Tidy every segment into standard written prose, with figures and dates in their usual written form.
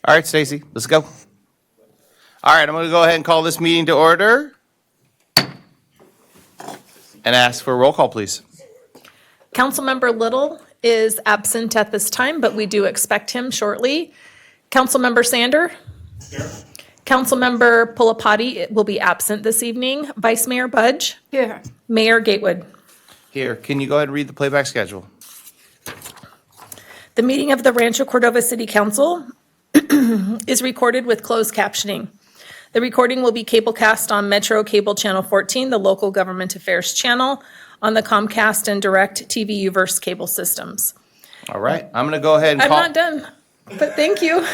All right, Stacy, let's go. All right, I'm going to go ahead and call this meeting to order and ask for a roll call, please. Councilmember Little is absent at this time, but we do expect him shortly. Councilmember Sander? Here. Councilmember Pulapati will be absent this evening. Vice Mayor Budge? Here. Mayor Gatewood? Here, can you go ahead and read the playback schedule? The meeting of the Rancho Cordova City Council is recorded with closed captioning. The recording will be cablecast on Metro Cable Channel 14, the local government affairs channel, on the Comcast and Direct TV Uverse cable systems. All right, I'm going to go ahead and I'm call. not done, but thank you.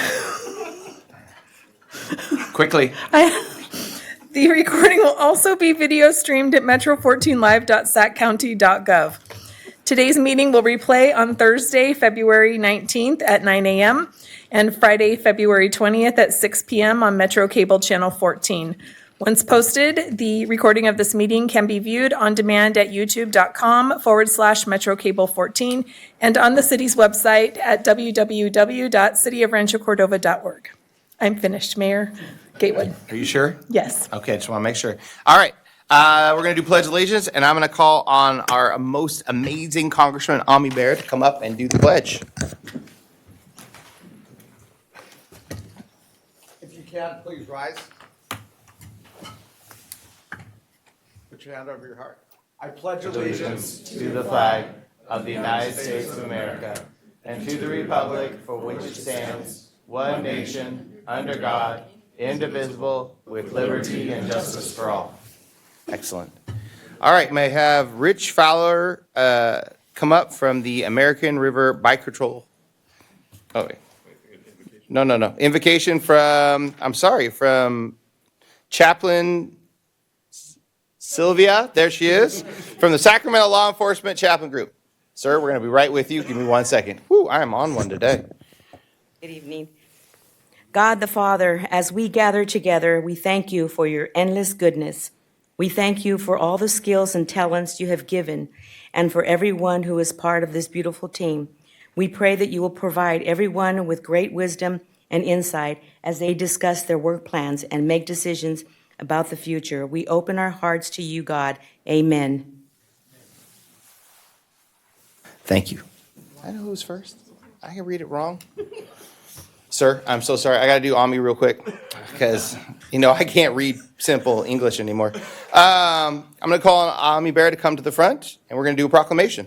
Quickly. The recording will also be video streamed at metro14live.saccounty.gov. Today's meeting will replay on Thursday, February 19th at 9 a.m. and Friday, February 20th at 6 p.m. on Metro Cable Channel 14. Once posted, the recording of this meeting can be viewed on demand at youtube.com/MetroCable14 and on the city's website at www.cityofranchocordova.org. I'm finished, Mayor Gatewood. Are you sure? Yes. Okay, just want to make sure. All right, we're going to do Pledge of Allegiance, and I'm going to call on our most amazing Congressman, Ami Bear, to come up and do the pledge. If you can, please rise. Put your hand over your heart. I pledge allegiance To the flag of the United States of America and to the republic for which it stands, one nation, under God, indivisible, with liberty and justice for all. Excellent. All right, may I have Rich Fowler come up from the American River Bike Patrol. Oh, wait. No. Invocation from Chaplain Sylvia. There she is, from the Sacramento Law Enforcement Chaplain Group. Sir, we're going to be right with you. Give me 1 second. Whew, I am on one today. Good evening. God the Father, as we gather together, we thank you for your endless goodness. We thank you for all the skills and talents you have given, and for everyone who is part of this beautiful team. We pray that you will provide everyone with great wisdom and insight as they discuss their work plans and make decisions about the future. We open our hearts to you, God. Amen. Thank you. I know who's first. I can read it wrong. Sir, I'm so sorry. I got to do Ami real quick because, I can't read simple English anymore. I'm going to call on Ami Bear to come to the front, and we're going to do a proclamation.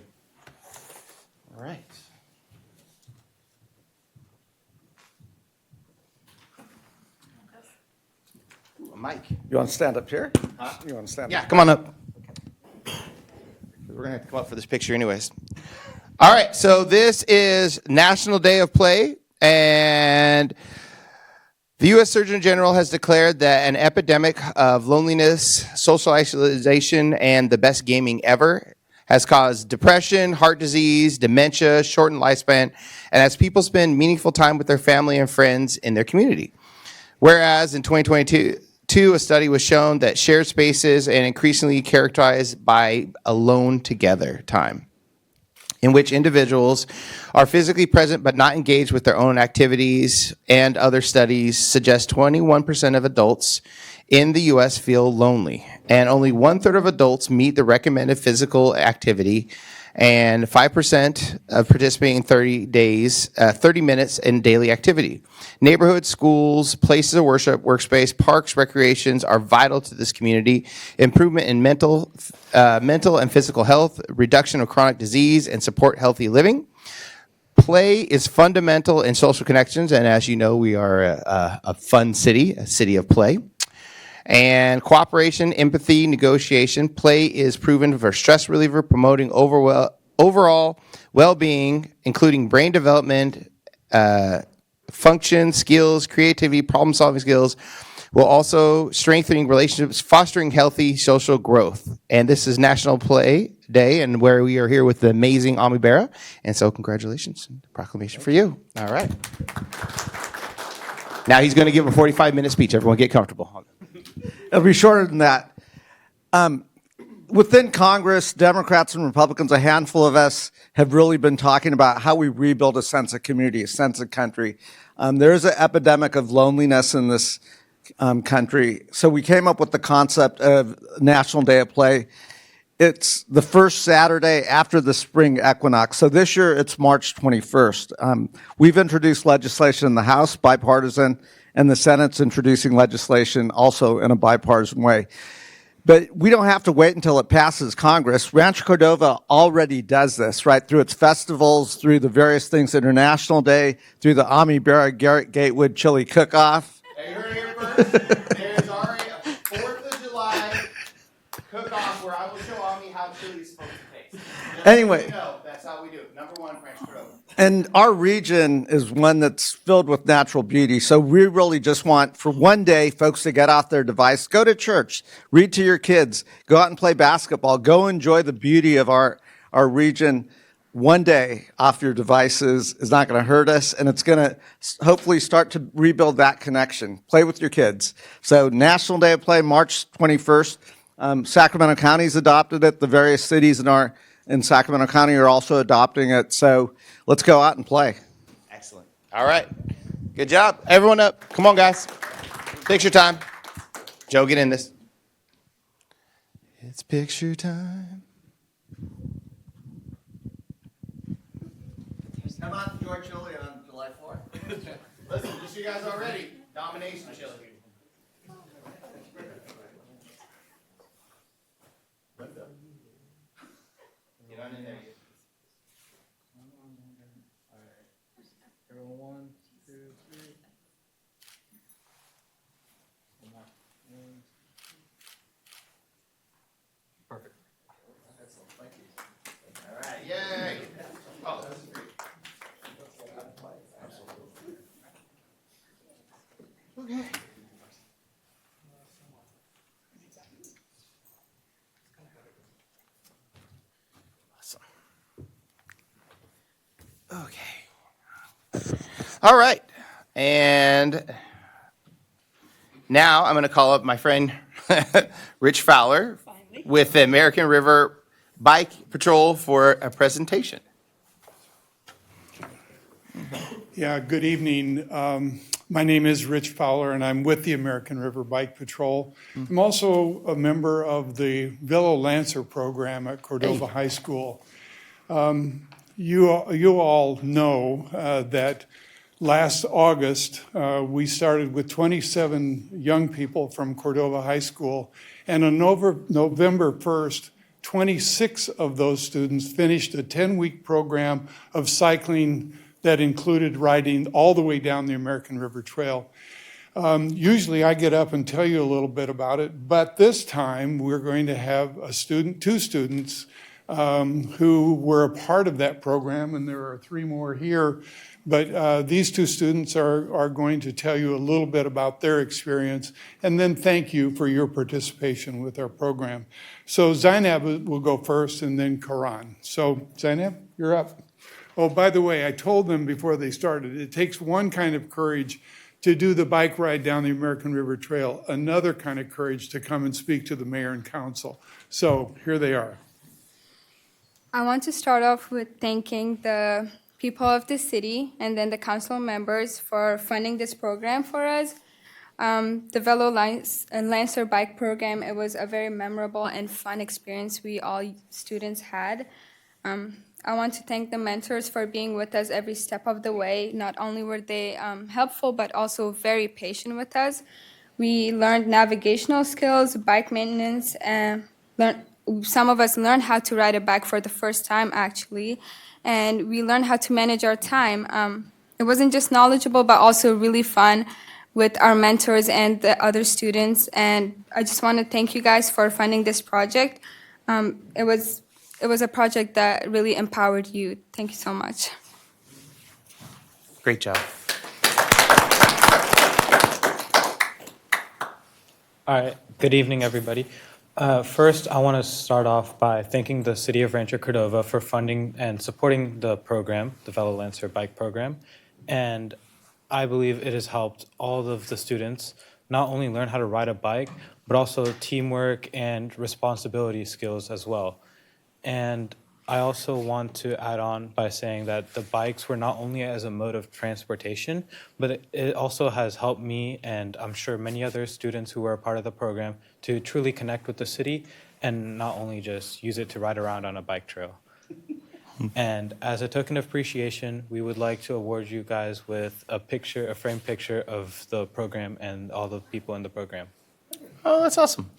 All right. Ooh, a mic. You want to stand up here? You want to stand Yeah, up? come on up. We're going to have to come up for this picture anyways. All right, so this is National Day of Play, and the U.S. Surgeon General has declared that an epidemic of loneliness, social isolation, and the best gaming ever has caused depression, heart disease, dementia, shortened lifespan, and as people spend meaningful time with their family and friends in their community. Whereas in 2022, a study was shown that shared spaces and increasingly characterized by alone together time, in which individuals are physically present but not engaged with their own activities, and other studies suggest 21% of adults in the U.S. feel lonely, and only 1/3 of adults meet the recommended physical activity, and 5% of participating 30 minutes in daily activity. Neighborhoods, schools, places of worship, workspace, parks, recreations are vital to this community. Improvement in mental and physical health, reduction of chronic disease, and support healthy living. Play is fundamental in social connections, and as you know, we are a fun city, a city of play. And cooperation, empathy, negotiation. Play is proven for stress reliever, promoting overall well-being, including brain development, function, skills, creativity, problem-solving skills, while also strengthening relationships, fostering healthy social growth. And this is National Play Day, and where we are here with the amazing Ami Bera. And so congratulations, proclamation for you. All right. Now he's going to give a 45-minute speech. Everyone get comfortable. It'll be shorter than that. within Congress, Democrats and Republicans, a handful of us have really been talking about how we rebuild a sense of community, a sense of country. There is an epidemic of loneliness in this country. So we came up with the concept of National Day of Play. It's the first Saturday after the spring equinox. So this year it's March 21st. We've introduced legislation in the House, bipartisan, and the Senate's introducing legislation also in a bipartisan way. But we don't have to wait until it passes Congress. Rancho Cordova already does this, right? Through its festivals, through the various things, International Day, through the Ami Berra Garrett Gatewood Chili Cook-Off. Hey, you heard it here first. There's already a 4th of July cook-off where I will show Ami how chili is supposed to taste. Anyway. No, that's how we do it. Number 1, Rancho Cordova. And our region is one that's filled with natural beauty. So we really just want, for one day, folks to get off their device, go to church, read to your kids, go out and play basketball, go enjoy the beauty of our region. One day off your devices is not going to hurt us, and it's going to hopefully start to rebuild that connection. Play with your kids. So National Day of Play, March 21st. Sacramento County's adopted it. The various cities in Sacramento County are also adopting it. So let's go out and play. Excellent. All right. Good job. Everyone up. Come on, guys. Picture time. Joe, get in this. It's picture time. Come out and enjoy chili on July 4th. Listen, just you guys already. Domination chili. Get on in there. One, two, three. Perfect. Excellent. Thank you. All right. Yay. Oh, this is great. Okay. Awesome. Okay. All right. And now I'm going to call up my friend Rich Fowler with the American River Bike Patrol for a presentation. Yeah, good evening. My name is Rich Fowler, and I'm with the American River Bike Patrol. I'm also a member of the Velo Lancer program at Cordova High School. You all know that last August, we started with 27 young people from Cordova High School, and on November 1st, 26 of those students finished a 10-week program of cycling that included riding all the way down the American River Trail. Usually I get up and tell you a little bit about it, but this time we're going to have two students who were a part of that program, and there are 3 more here. But these 2 students are going to tell you a little bit about their experience, and then thank you for your participation with our program. So Zainab will go first, and then Karan. So Zainab, you're up. Oh, by the way, I told them before they started, it takes one kind of courage to do the bike ride down the American River Trail, another kind of courage to come and speak to the mayor and council. So here they are. I want to start off with thanking the people of the city and then the council members for funding this program for us. The Velo Lancer bike program, it was a very memorable and fun experience we all students had. I want to thank the mentors for being with us every step of the way. Not only were they helpful, but also very patient with us. We learned navigational skills, bike maintenance, and some of us learned how to ride a bike for the first time, actually. And we learned how to manage our time. It wasn't just knowledgeable, but also really fun with our mentors and the other students. And I just want to thank you guys for funding this project. It was a project that really empowered you. Thank you so much. Great job. All right, good evening, everybody. First, I want to start off by thanking the City of Rancho Cordova for funding and supporting the program, the Velo Lancer Bike Program. And I believe it has helped all of the students not only learn how to ride a bike, but also teamwork and responsibility skills as well. And I also want to add on by saying that the bikes were not only as a mode of transportation, but it also has helped me, and I'm sure many other students who were a part of the program, to truly connect with the city and not only just use it to ride around on a bike trail. And as a token of appreciation, we would like to award you guys with a picture, a framed picture of the program and all the people in the program. Oh, that's awesome.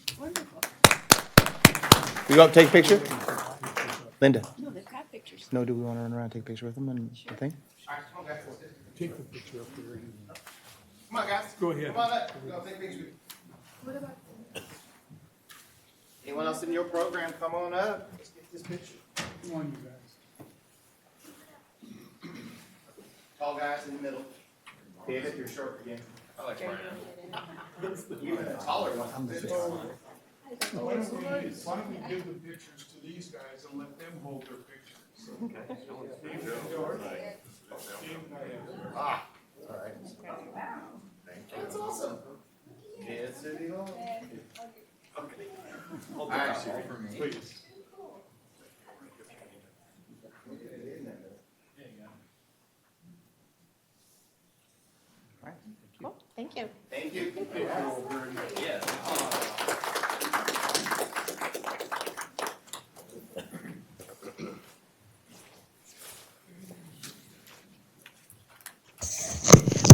We go up, take a picture? Linda? No, they've got pictures. No, do we want to run around and take a picture with them and the thing? Take the picture up there. Come on, guys. Go ahead. Come on up. We'll go take pictures. Anyone else in your program, come on up. Let's get this picture. Come on, you guys. Tall guys in the middle. David, you're short again. I like even a taller one. Why don't we give the pictures to these guys and let them hold their pictures? Ah, all right. That's awesome. Kids City Hall. Okay. All right. Please. Cool, thank you. Thank you.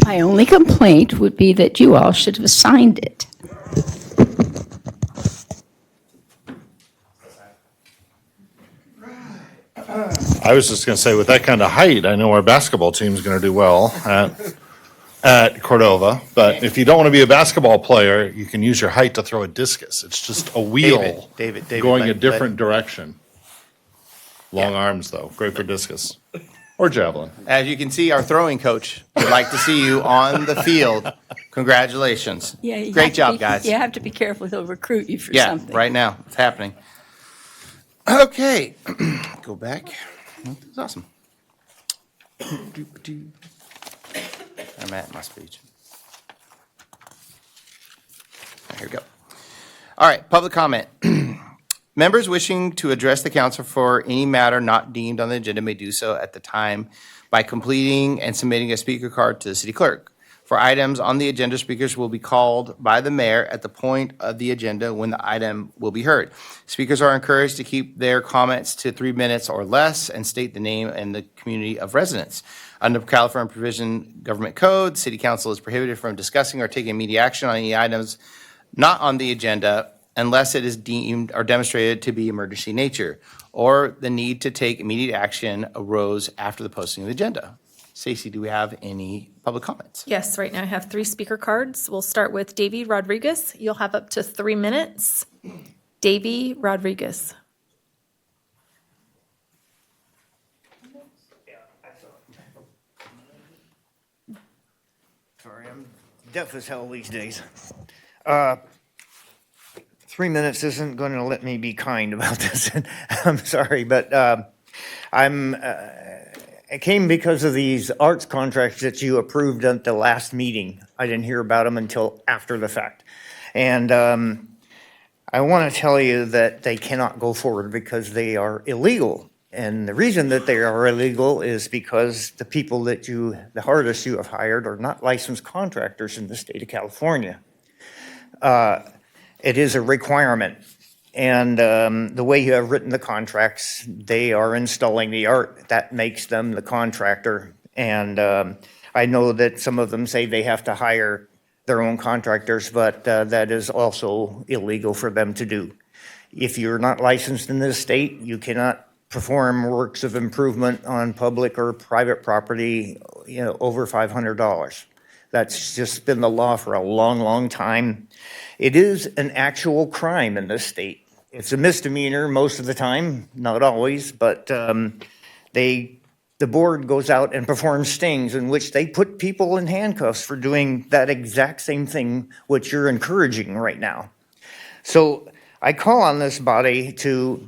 My only complaint would be that you all should have signed it. I was just going to say, with that kind of height, I know our basketball team's going to do well at Cordova. But if you don't want to be a basketball player, you can use your height to throw a discus. It's just a wheel David, going a let- different direction. Long arms, though, great for discus or javelin. As you can see, our throwing coach would like to see you on the field. Congratulations. Great job, guys. You have to be careful, he'll recruit you for Yeah, something. right now, it's happening. Okay, go back. That's awesome. I'm at my speech. Here we go. All right, public comment. Members wishing to address the council for any matter not deemed on the agenda may do so at the time by completing and submitting a speaker card to the city clerk. For items on the agenda, speakers will be called by the mayor at the point of the agenda when the item will be heard. Speakers are encouraged to keep their comments to 3 minutes or less and state the name and the community of residence. Under California Provision Government Code, city council is prohibited from discussing or taking immediate action on any items not on the agenda unless it is deemed or demonstrated to be emergency nature, or the need to take immediate action arose after the posting of the agenda. Stacy, do we have any public comments? Yes, right now I have 3 speaker cards. We'll start with Davy Rodriguez. You'll have up to 3 minutes. Davy Rodriguez. Sorry, I'm deaf as hell these days. 3 minutes isn't going to let me be kind about this. I'm sorry, but I came because of these arts contracts that you approved at the last meeting. I didn't hear about them until after the fact. And I want to tell you that they cannot go forward because they are illegal. And the reason that they are illegal is because the people that the artists you have hired are not licensed contractors in the state of California. It is a requirement. And the way you have written the contracts, they are installing the art. That makes them the contractor. And I know that some of them say they have to hire their own contractors, but that is also illegal for them to do. If you're not licensed in this state, you cannot perform works of improvement on public or private property, over $500. That's just been the law for a long, long time. It is an actual crime in this state. It's a misdemeanor most of the time, not always, but the board goes out and performs stings in which they put people in handcuffs for doing that exact same thing which you're encouraging right now. So I call on this body to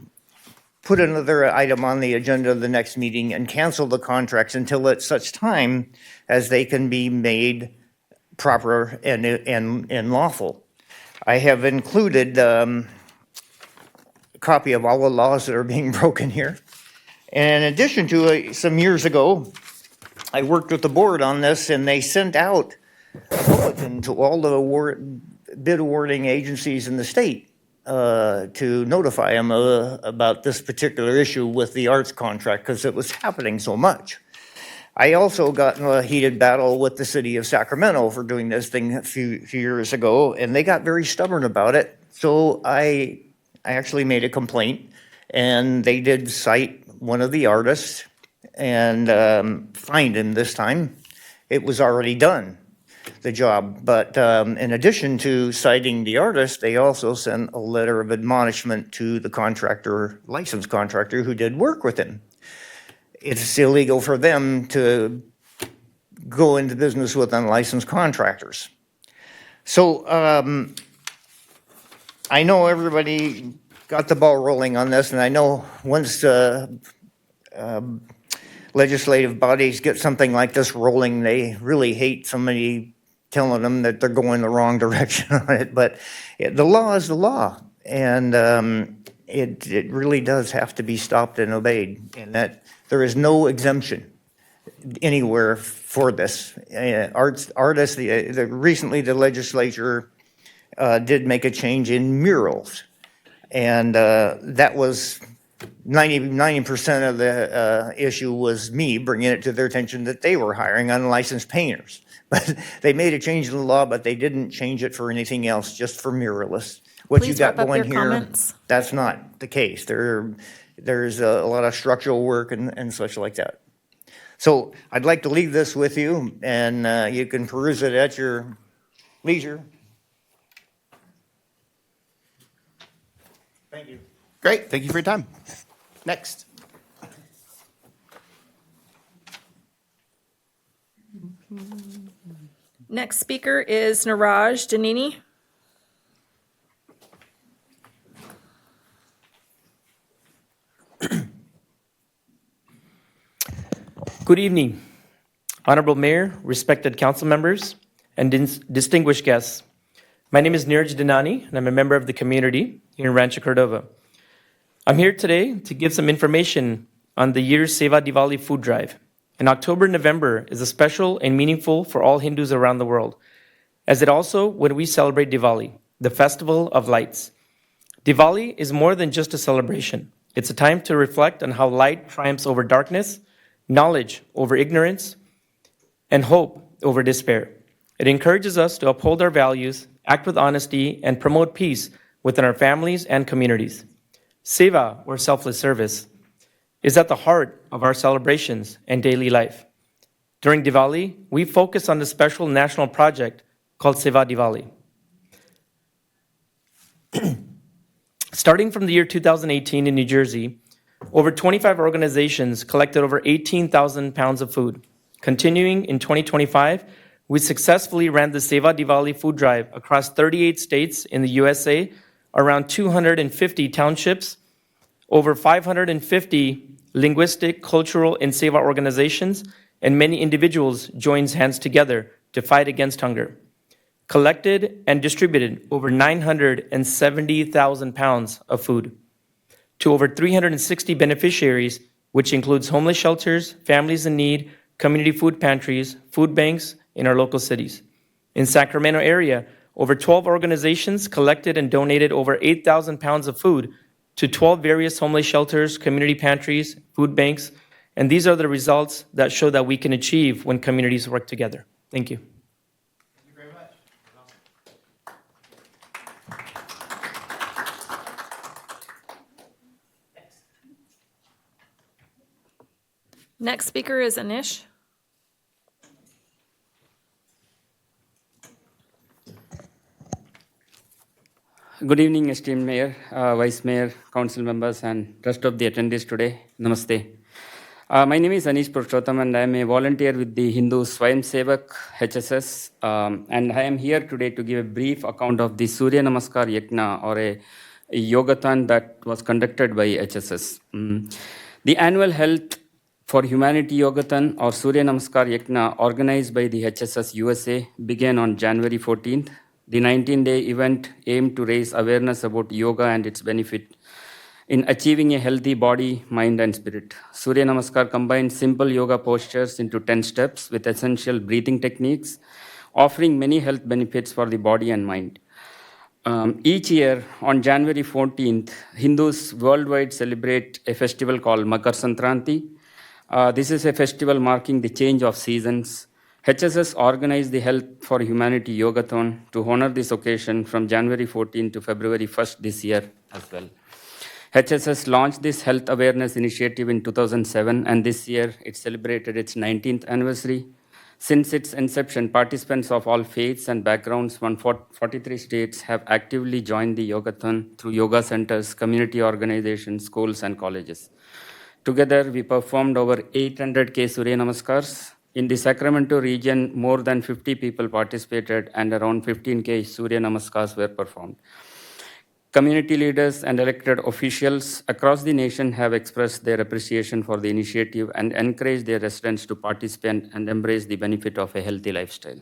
put another item on the agenda of the next meeting and cancel the contracts until at such time as they can be made proper and lawful. I have included a copy of all the laws that are being broken here. And in addition to some years ago, I worked with the board on this, and they sent out a bulletin to all the bid awarding agencies in the state to notify them about this particular issue with the arts contract, because it was happening so much. I also got in a heated battle with the city of Sacramento for doing this thing a few years ago, and they got very stubborn about it. So I actually made a complaint, and they did cite one of the artists and fined him this time. It was already done, the job. But in addition to citing the artist, they also sent a letter of admonishment to the contractor, licensed contractor who did work with him. It's illegal for them to go into business with unlicensed contractors. So I know everybody got the ball rolling on this, and I know once legislative bodies get something like this rolling, they really hate somebody telling them that they're going the wrong direction on it. But the law is the law, and it really does have to be stopped and obeyed, and that there is no exemption anywhere for this. Artists, recently the legislature did make a change in murals, and that was 90% of the issue was me bringing it to their attention that they were hiring unlicensed painters. But they made a change in the law, but they didn't change it for anything else, just for muralists. What you Please got wrap up going your here, comments. that's not the case. There's a lot of structural work and such like that. So I'd like to leave this with you, and you can peruse it at your leisure. Thank you. Great. Thank you for your time. Next. Next speaker is Niraj Danini. Good evening, Honorable Mayor, respected council members, and distinguished guests. My name is Niraj Danani, and I'm a member of the community here in Rancho Cordova. I'm here today to give some information on the year's Seva Diwali food drive. And October and November is a special and meaningful for all Hindus around the world, as it also when we celebrate Diwali, the festival of lights. Diwali is more than just a celebration. It's a time to reflect on how light triumphs over darkness, knowledge over ignorance, and hope over despair. It encourages us to uphold our values, act with honesty, and promote peace within our families and communities. Seva, or selfless service, is at the heart of our celebrations and daily life. During Diwali, we focus on the special national project called Seva Diwali. Starting from the year 2018 in New Jersey, over 25 organizations collected over 18,000 pounds of food. Continuing in 2025, we successfully ran the Seva Diwali food drive across 38 states in the USA, around 250 townships, over 550 linguistic, cultural, and Seva organizations, and many individuals joined hands together to fight against hunger. Collected and distributed over 970,000 pounds of food to over 360 beneficiaries, which includes homeless shelters, families in need, community food pantries, food banks in our local cities. In Sacramento area, over 12 organizations collected and donated over 8,000 pounds of food to 12 various homeless shelters, community pantries, food banks, and these are the results that show that we can achieve when communities work together. Thank you. Thank you very much. Next speaker is Anish. Good evening, esteemed Mayor, Vice Mayor, Council members, and rest of the attendees today. Namaste. My name is Anish Purushottam, and I am a volunteer with the Hindu Swayam Sevak HSS. And I am here today to give a brief account of the Surya Namaskar Yajna, or a yogathon that was conducted by HSS. The annual Health for Humanity Yogathon, or Surya Namaskar Yajna, organized by the HSS USA, began on January 14th. The 19-day event aimed to raise awareness about yoga and its benefit in achieving a healthy body, mind, and spirit. Surya Namaskar combines simple yoga postures into 10 steps with essential breathing techniques, offering many health benefits for the body and mind. Each year, on January 14th, Hindus worldwide celebrate a festival called Makar Sankranti. This is a festival marking the change of seasons. HSS organized the Health for Humanity Yogathon to honor this occasion from January 14 to February 1st this year as well. HSS launched this health awareness initiative in 2007, and this year it celebrated its 19th anniversary. Since its inception, participants of all faiths and backgrounds from 43 states have actively joined the Yogathon through yoga centers, community organizations, schools, and colleges. Together, we performed over 800K Surya Namaskars. In the Sacramento region, more than 50 people participated, and around 15K Surya Namaskars were performed. Community leaders and elected officials across the nation have expressed their appreciation for the initiative and encouraged their residents to participate and embrace the benefit of a healthy lifestyle.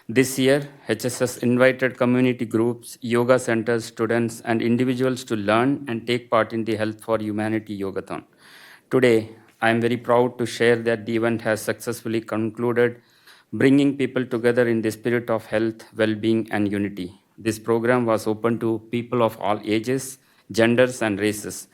This year, HSS invited community groups, yoga centers, students, and individuals to learn and take part in the Health for Humanity Yogathon. Today, I am very proud to share that the event has successfully concluded, bringing people together in the spirit of health, well-being, and unity. This program was open to people of all ages, genders, and races.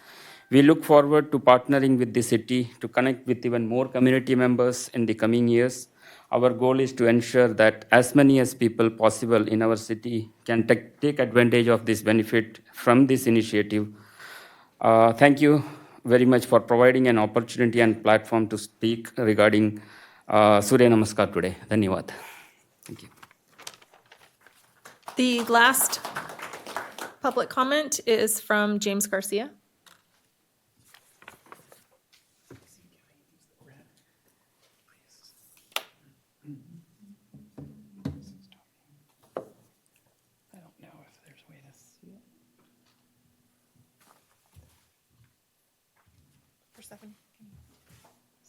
We look forward to partnering with the city to connect with even more community members in the coming years. Our goal is to ensure that as many as people possible in our city can take advantage of this benefit from this initiative. Thank you very much for providing an opportunity and platform to speak regarding Surya Namaskar today. Dhanyawad. Thank you. The last public comment is from James Garcia.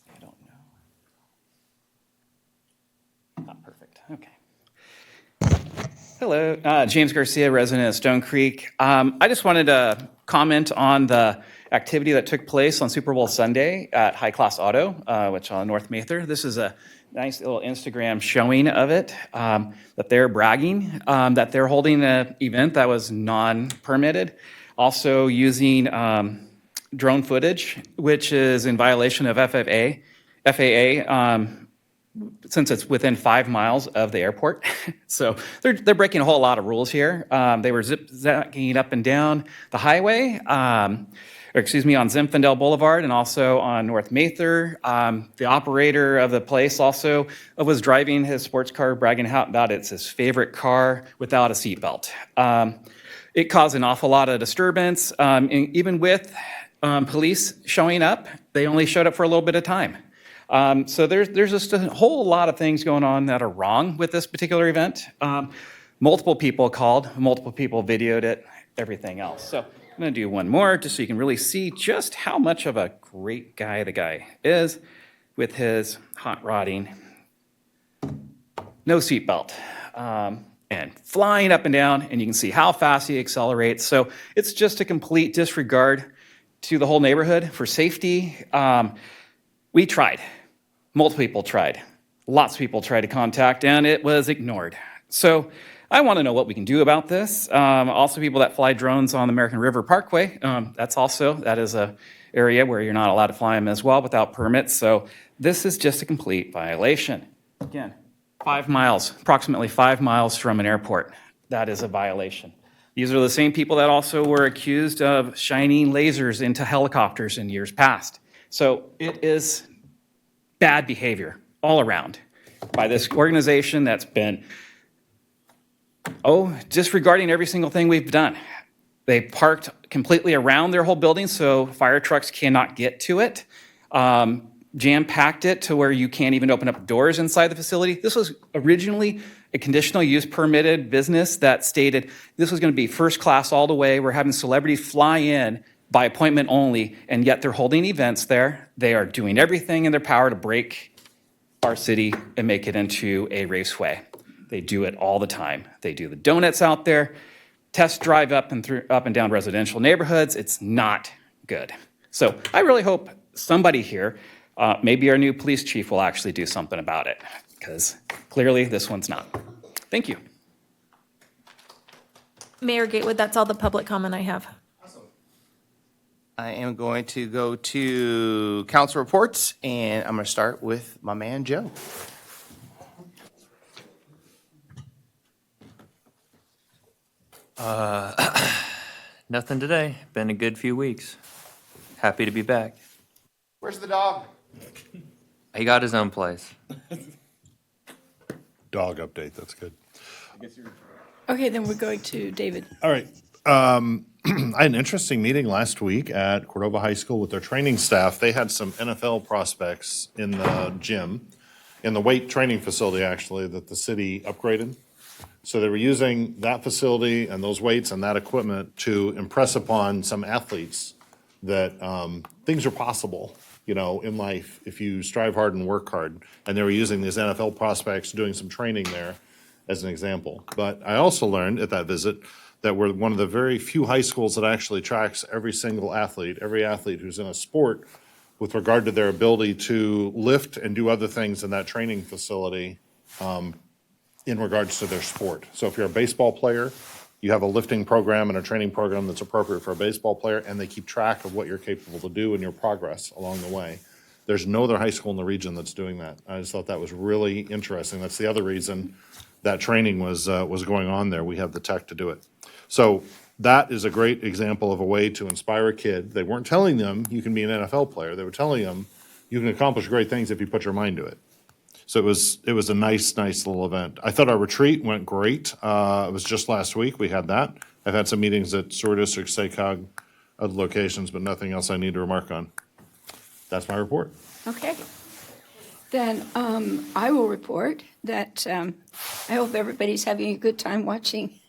I don't know. Not perfect. Okay. Hello, James Garcia, resident of Stone Creek. I just wanted to comment on the activity that took place on Super Bowl Sunday at High Class Auto, which on North Mather. This is a nice little Instagram showing of it, that they're bragging that they're holding an event that was non-permitted, also using drone footage, which is in violation of FAA, since it's within 5 miles of the airport. So they're breaking a whole lot of rules here. They were zigzagging up and down the highway, on Zinfandel Boulevard and also on North Mather. The operator of the place also was driving his sports car, bragging about it's his favorite car without a seatbelt. It caused an awful lot of disturbance. And even with police showing up, they only showed up for a little bit of time. So there's just a whole lot of things going on that are wrong with this particular event. Multiple people called, multiple people videoed it, everything else. So I'm going to do one more just so you can really see just how much of a great guy the guy is with his hot rodding, no seatbelt, and flying up and down, and you can see how fast he accelerates. So it's just a complete disregard to the whole neighborhood for safety. We tried. Multiple people tried. Lots of people tried to contact, and it was ignored. So I want to know what we can do about this. Also, people that fly drones on the American River Parkway, that is a area where you're not allowed to fly them as well without permits. So this is just a complete violation. Again, 5 miles, approximately 5 miles from an airport. That is a violation. These are the same people that also were accused of shining lasers into helicopters in years past. So it is bad behavior all around by this organization that's been, disregarding every single thing we've done. They parked completely around their whole building so fire trucks cannot get to it. Jam-packed it to where you can't even open up doors inside the facility. This was originally a conditional use permitted business that stated this was going to be first class all the way. We're having celebrities fly in by appointment only, and yet they're holding events there. They are doing everything in their power to break our city and make it into a raceway. They do it all the time. They do the donuts out there, test drive up and down residential neighborhoods. It's not good. So I really hope somebody here, maybe our new police chief, will actually do something about it, because clearly this one's not. Thank you. Mayor Gatewood, that's all the public comment I have. I am going to go to council reports, and I'm going to start with my man, Joe. Nothing today. Been a good few weeks. Happy to be back. Where's the dog? He got his own place. Dog update, that's good. Okay, then we're going to David. All right. I had an interesting meeting last week at Cordova High School with their training staff. They had some NFL prospects in the gym, in the weight training facility, actually, that the city upgraded. So they were using that facility and those weights and that equipment to impress upon some athletes that things are possible, you know, in life if you strive hard and work hard. And they were using these NFL prospects, doing some training there as an example. But I also learned at that visit that we're one of the very few high schools that actually tracks every single athlete, every athlete who's in a sport with regard to their ability to lift and do other things in that training facility in regards to their sport. So if you're a baseball player, you have a lifting program and a training program that's appropriate for a baseball player, and they keep track of what you're capable to do and your progress along the way. There's no other high school in the region that's doing that. I just thought that was really interesting. That's the other reason that training was going on there. We have the tech to do it. So that is a great example of a way to inspire a kid. They weren't telling them you can be an NFL player. They were telling them you can accomplish great things if you put your mind to it. So it was a nice little event. I thought our retreat went great. It was just last week we had that. I've had some meetings at Sewer District, SACOG, other locations, but nothing else I need to remark on. That's my report. Okay. Then I will report that I hope everybody's having a good time watching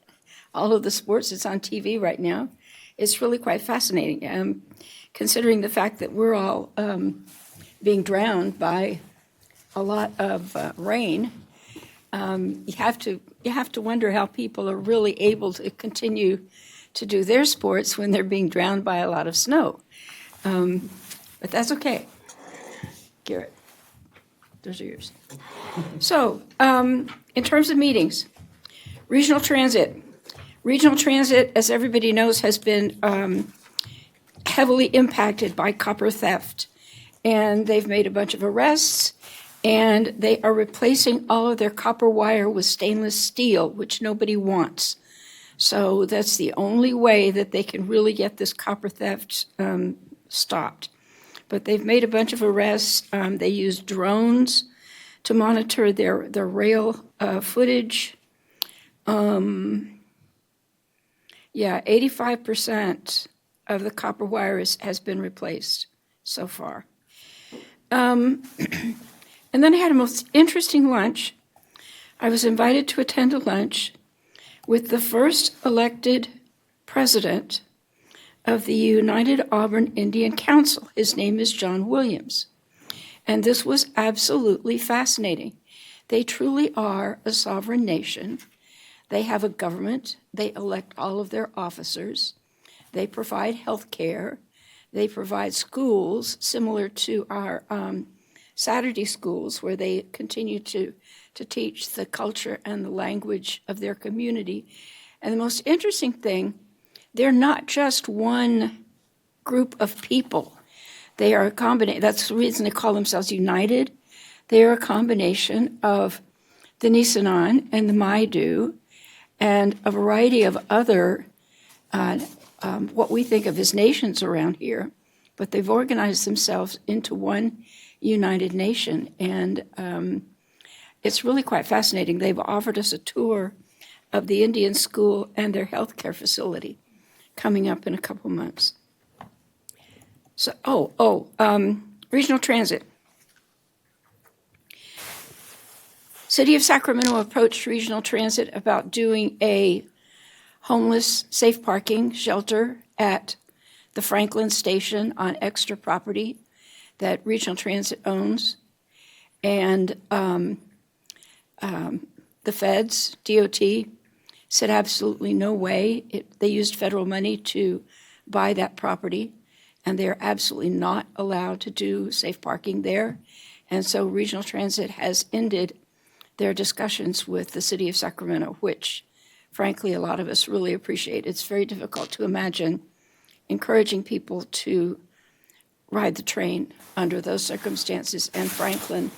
all of the sports that's on TV right now. It's really quite fascinating, considering the fact that we're all being drowned by a lot of rain. You have to wonder how people are really able to continue to do their sports when they're being drowned by a lot of snow. But that's okay. Garrett, those are yours. So, in terms of meetings, regional transit. Regional transit, as everybody knows, has been heavily impacted by copper theft. And they've made a bunch of arrests, and they are replacing all of their copper wire with stainless steel, which nobody wants. So that's the only way that they can really get this copper theft stopped. But they've made a bunch of arrests. They use drones to monitor their rail footage. 85% of the copper wire has been replaced so far. And then I had a most interesting lunch. I was invited to attend a lunch with the first elected president of the United Auburn Indian Council. His name is John Williams. And this was absolutely fascinating. They truly are a sovereign nation. They have a government. They elect all of their officers. They provide health care. They provide schools similar to our Saturday schools, where they continue to teach the culture and the language of their community. And the most interesting thing, they're not just one group of people. They are a combination. That's the reason they call themselves United. They are a combination of the Nisenan and the Maidu and a variety of other what we think of as nations around here. But they've organized themselves into one united nation, and it's really quite fascinating. They've offered us a tour of the Indian school and their healthcare facility coming up in a couple months. So, regional transit. City of Sacramento approached regional transit about doing a homeless safe parking shelter at the Franklin Station on extra property that Regional Transit owns. And the feds, DOT, said absolutely no way. They used federal money to buy that property, and they're absolutely not allowed to do safe parking there. And so Regional Transit has ended their discussions with the city of Sacramento, which frankly a lot of us really appreciate. It's very difficult to imagine encouraging people to ride the train under those circumstances. And Franklin,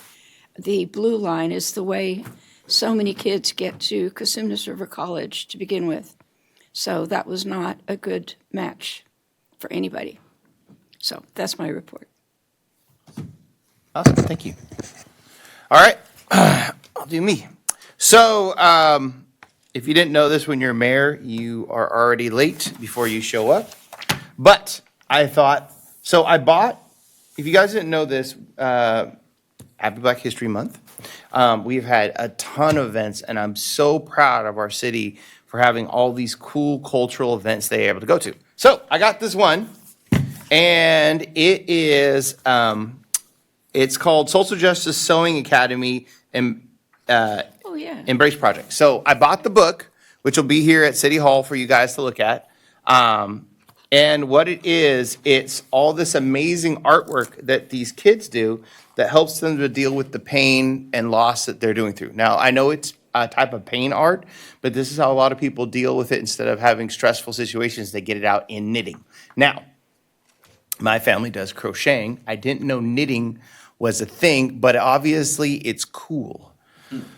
the Blue Line is the way so many kids get to Cosumnes River College to begin with. So that was not a good match for anybody. So that's my report. Awesome, thank you. All right, I'll do me. So, if you didn't know this, when you're mayor, you are already late before you show up. But I thought, so I bought, if you guys didn't know this, Happy Black History Month. We've had a ton of events, and I'm so proud of our city for having all these cool cultural events they're able to go to. So I got this one, and it is, it's called Social Justice Sewing Academy and Oh, yeah. Embrace Project. So I bought the book, which will be here at City Hall for you guys to look at. And what it is, it's all this amazing artwork that these kids do that helps them to deal with the pain and loss that they're doing through. Now, I know it's a type of pain art, but this is how a lot of people deal with it. Instead of having stressful situations, they get it out in knitting. Now, my family does crocheting. I didn't know knitting was a thing, but obviously it's cool.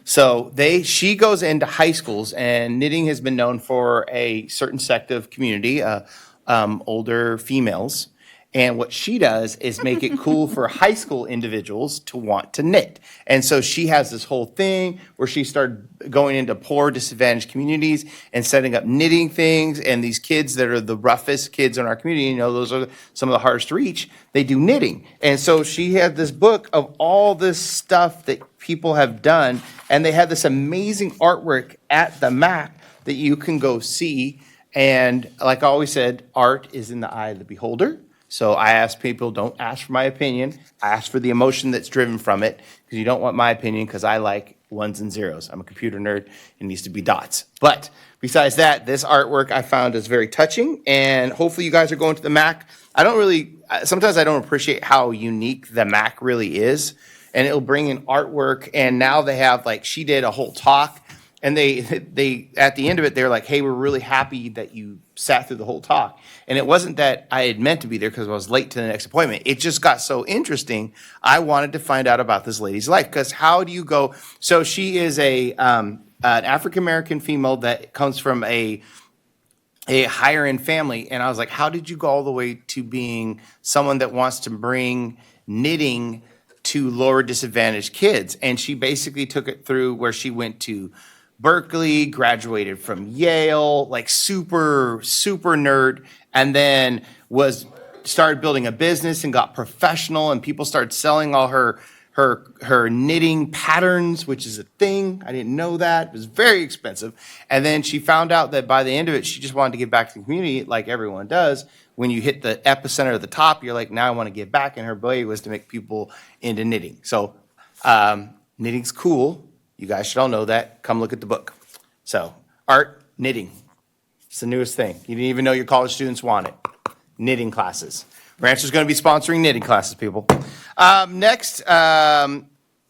So she goes into high schools, and knitting has been known for a certain sect of community, older females. And what she does is make it cool for high school individuals to want to knit. And so she has this whole thing where she started going into poor, disadvantaged communities and setting up knitting things. And these kids that are the roughest kids in our community, you know, those are some of the hardest to reach, they do knitting. And so she had this book of all this stuff that people have done. And they had this amazing artwork at the MAC that you can go see. And like I always said, art is in the eye of the beholder. So I ask people, don't ask for my opinion. I ask for the emotion that's driven from it, because you don't want my opinion, because I like ones and zeros. I'm a computer nerd. It needs to be dots. But besides that, this artwork I found is very touching, and hopefully you guys are going to the MAC. Sometimes I don't appreciate how unique the MAC really is, and it'll bring in artwork, and now they have, like, she did a whole talk, and they at the end of it, they're like, hey, we're really happy that you sat through the whole talk. And it wasn't that I had meant to be there because I was late to the next appointment. It just got so interesting. I wanted to find out about this lady's life, because how do you go? So she is an African-American female that comes from a higher end family. And I was like, how did you go all the way to being someone that wants to bring knitting to lower disadvantaged kids? And she basically took it through where she went to Berkeley, graduated from Yale, like super, super nerd, and then started building a business and got professional, and people started selling all her knitting patterns, which is a thing. I didn't know that. It was very expensive. And then she found out that by the end of it, she just wanted to give back to the community like everyone does. When you hit the epicenter of the top, you're like, now I want to give back. And her way was to make people into knitting. So knitting's cool. You guys should all know that. Come look at the book. So, art, knitting. It's the newest thing. You didn't even know your college students want it. Knitting classes. Rancho's going to be sponsoring knitting classes, people. Next, I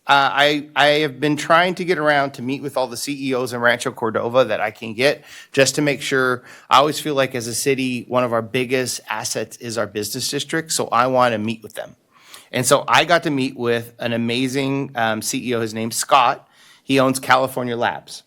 have been trying to get around to meet with all the CEOs in Rancho Cordova that I can get, just to make sure. I always feel like as a city, one of our biggest assets is our business district, so I want to meet with them. And so I got to meet with an amazing CEO. His name's Scott. He owns California Labs.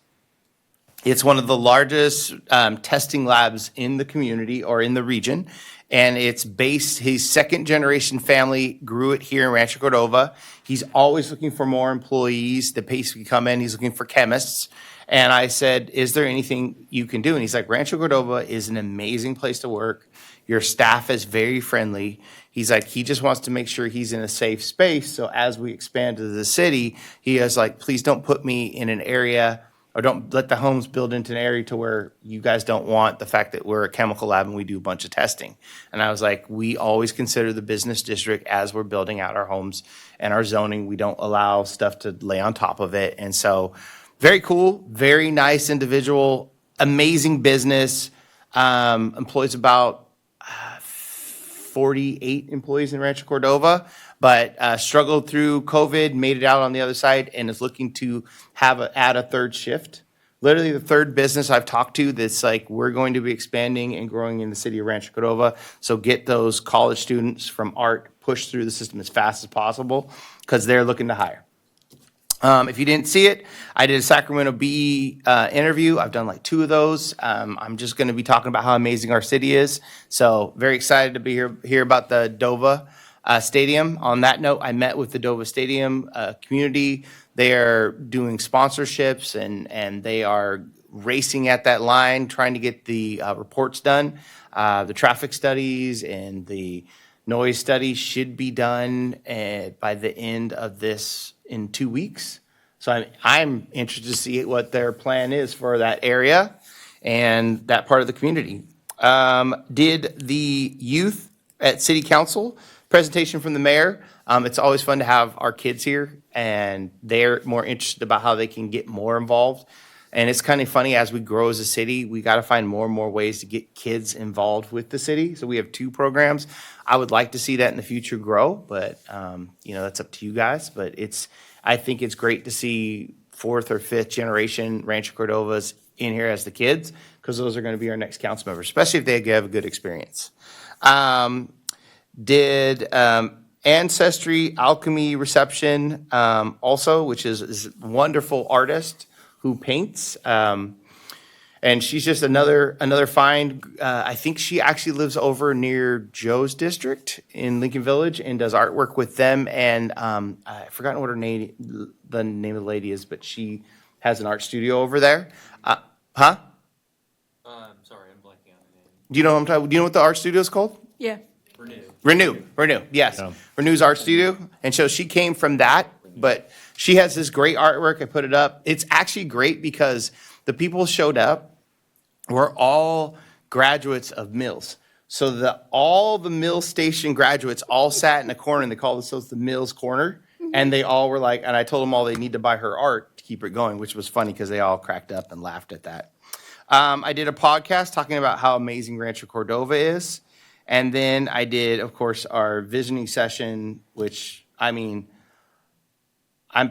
It's one of the largest testing labs in the community or in the region. And it's based, his second generation family grew it here in Rancho Cordova. He's always looking for more employees that basically come in. He's looking for chemists. And I said, is there anything you can do? And he's like, Rancho Cordova is an amazing place to work. Your staff is very friendly. He's like, he just wants to make sure he's in a safe space. So as we expand to the city, he is like, please don't put me in an area, or don't let the homes build into an area to where you guys don't want the fact that we're a chemical lab and we do a bunch of testing. And I was like, we always consider the business district as we're building out our homes and our zoning. We don't allow stuff to lay on top of it. And so Very cool, very nice individual, amazing business. Employs about 48 employees in Rancho Cordova, but struggled through COVID, made it out on the other side, and is looking to add a third shift. Literally the third business I've talked to that's like, we're going to be expanding and growing in the city of Rancho Cordova. So get those college students from art pushed through the system as fast as possible because they're looking to hire. If you didn't see it, I did a Sacramento Bee interview. I've done like 2 of those. I'm just going to be talking about how amazing our city is. So very excited to be hear about the Dova Stadium. On that note, I met with the Dova Stadium community. They are doing sponsorships and they are racing at that line, trying to get the reports done. The traffic studies and the noise studies should be done by the end of this in 2 weeks. So I'm interested to see what their plan is for that area and that part of the community. Did the youth at City Council presentation from the mayor. It's always fun to have our kids here, and they're more interested about how they can get more involved. And it's kind of funny, as we grow as a city, we got to find more and more ways to get kids involved with the city. So we have 2 programs. I would like to see that in the future grow, but that's up to you guys. But I think it's great to see 4th or 5th generation Rancho Cordovas in here as the kids, because those are going to be our next council members, especially if they have a good experience. Did Ancestry Alchemy reception also, which is this wonderful artist who paints. And she's just another find. I think she actually lives over near Joe's district in Lincoln Village and does artwork with them. And I've forgotten what the name of the lady is, but she has an art studio over there. Sorry, I'm blanking on the name. Do you know what I'm talking? Do you know what the art studio is called? Yeah. Renew, yes. Yeah. Renew's art studio. And so she came from that, but she has this great artwork. I put it up. It's actually great because the people showed up were all graduates of Mills. So all the Mills Station graduates all sat in a corner, and they called themselves the Mills Corner. And they all were like, and I told them all they need to buy her art to keep it going, which was funny because they all cracked up and laughed at that. I did a podcast talking about how amazing Rancho Cordova is. And then I did, of course, our visioning session, which, I'm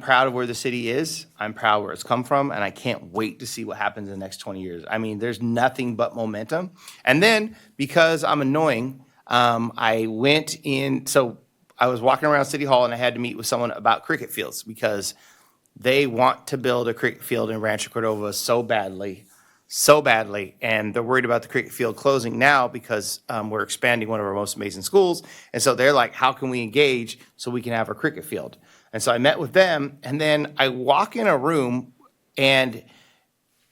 proud of where the city is. I'm proud where it's come from, and I can't wait to see what happens in the next 20 years. There's nothing but momentum. And then, because I'm annoying, I went in, so I was walking around City Hall, and I had to meet with someone about cricket fields, because they want to build a cricket field in Rancho Cordova so badly, and they're worried about the cricket field closing now because we're expanding one of our most amazing schools. And so they're like, how can we engage so we can have our cricket field? And so I met with them, and then I walk in a room, and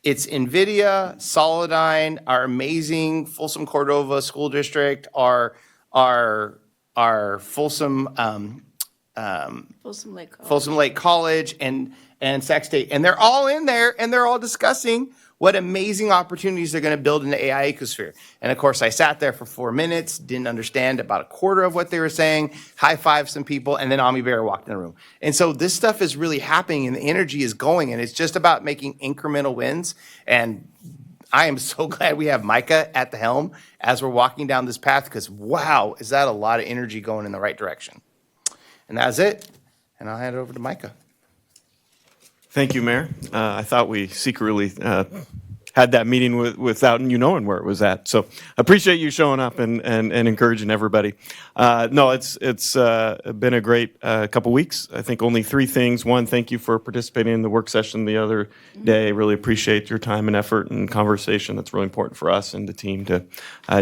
it's NVIDIA, Solidyne, our amazing Folsom Cordova School District, our Folsom Lake College, and Sac State. And they're all in there, and they're all discussing what amazing opportunities they're going to build in the AI ecosphere. And of course, I sat there for 4 minutes, didn't understand about a quarter of what they were saying, high-fived some people, and then Ami Bear walked in the room. And so this stuff is really happening, and the energy is going, and it's just about making incremental wins. And I am so glad we have Micah at the helm as we're walking down this path, because wow, is that a lot of energy going in the right direction. And that's it. And I'll hand it over to Micah. Thank you, Mayor. I thought we secretly had that meeting without you knowing where it was at. So appreciate you showing up and encouraging everybody. No, it's been a great couple weeks. I think only 3 things. One, thank you for participating in the work session the other day. Really appreciate your time and effort and conversation. That's really important for us and the team to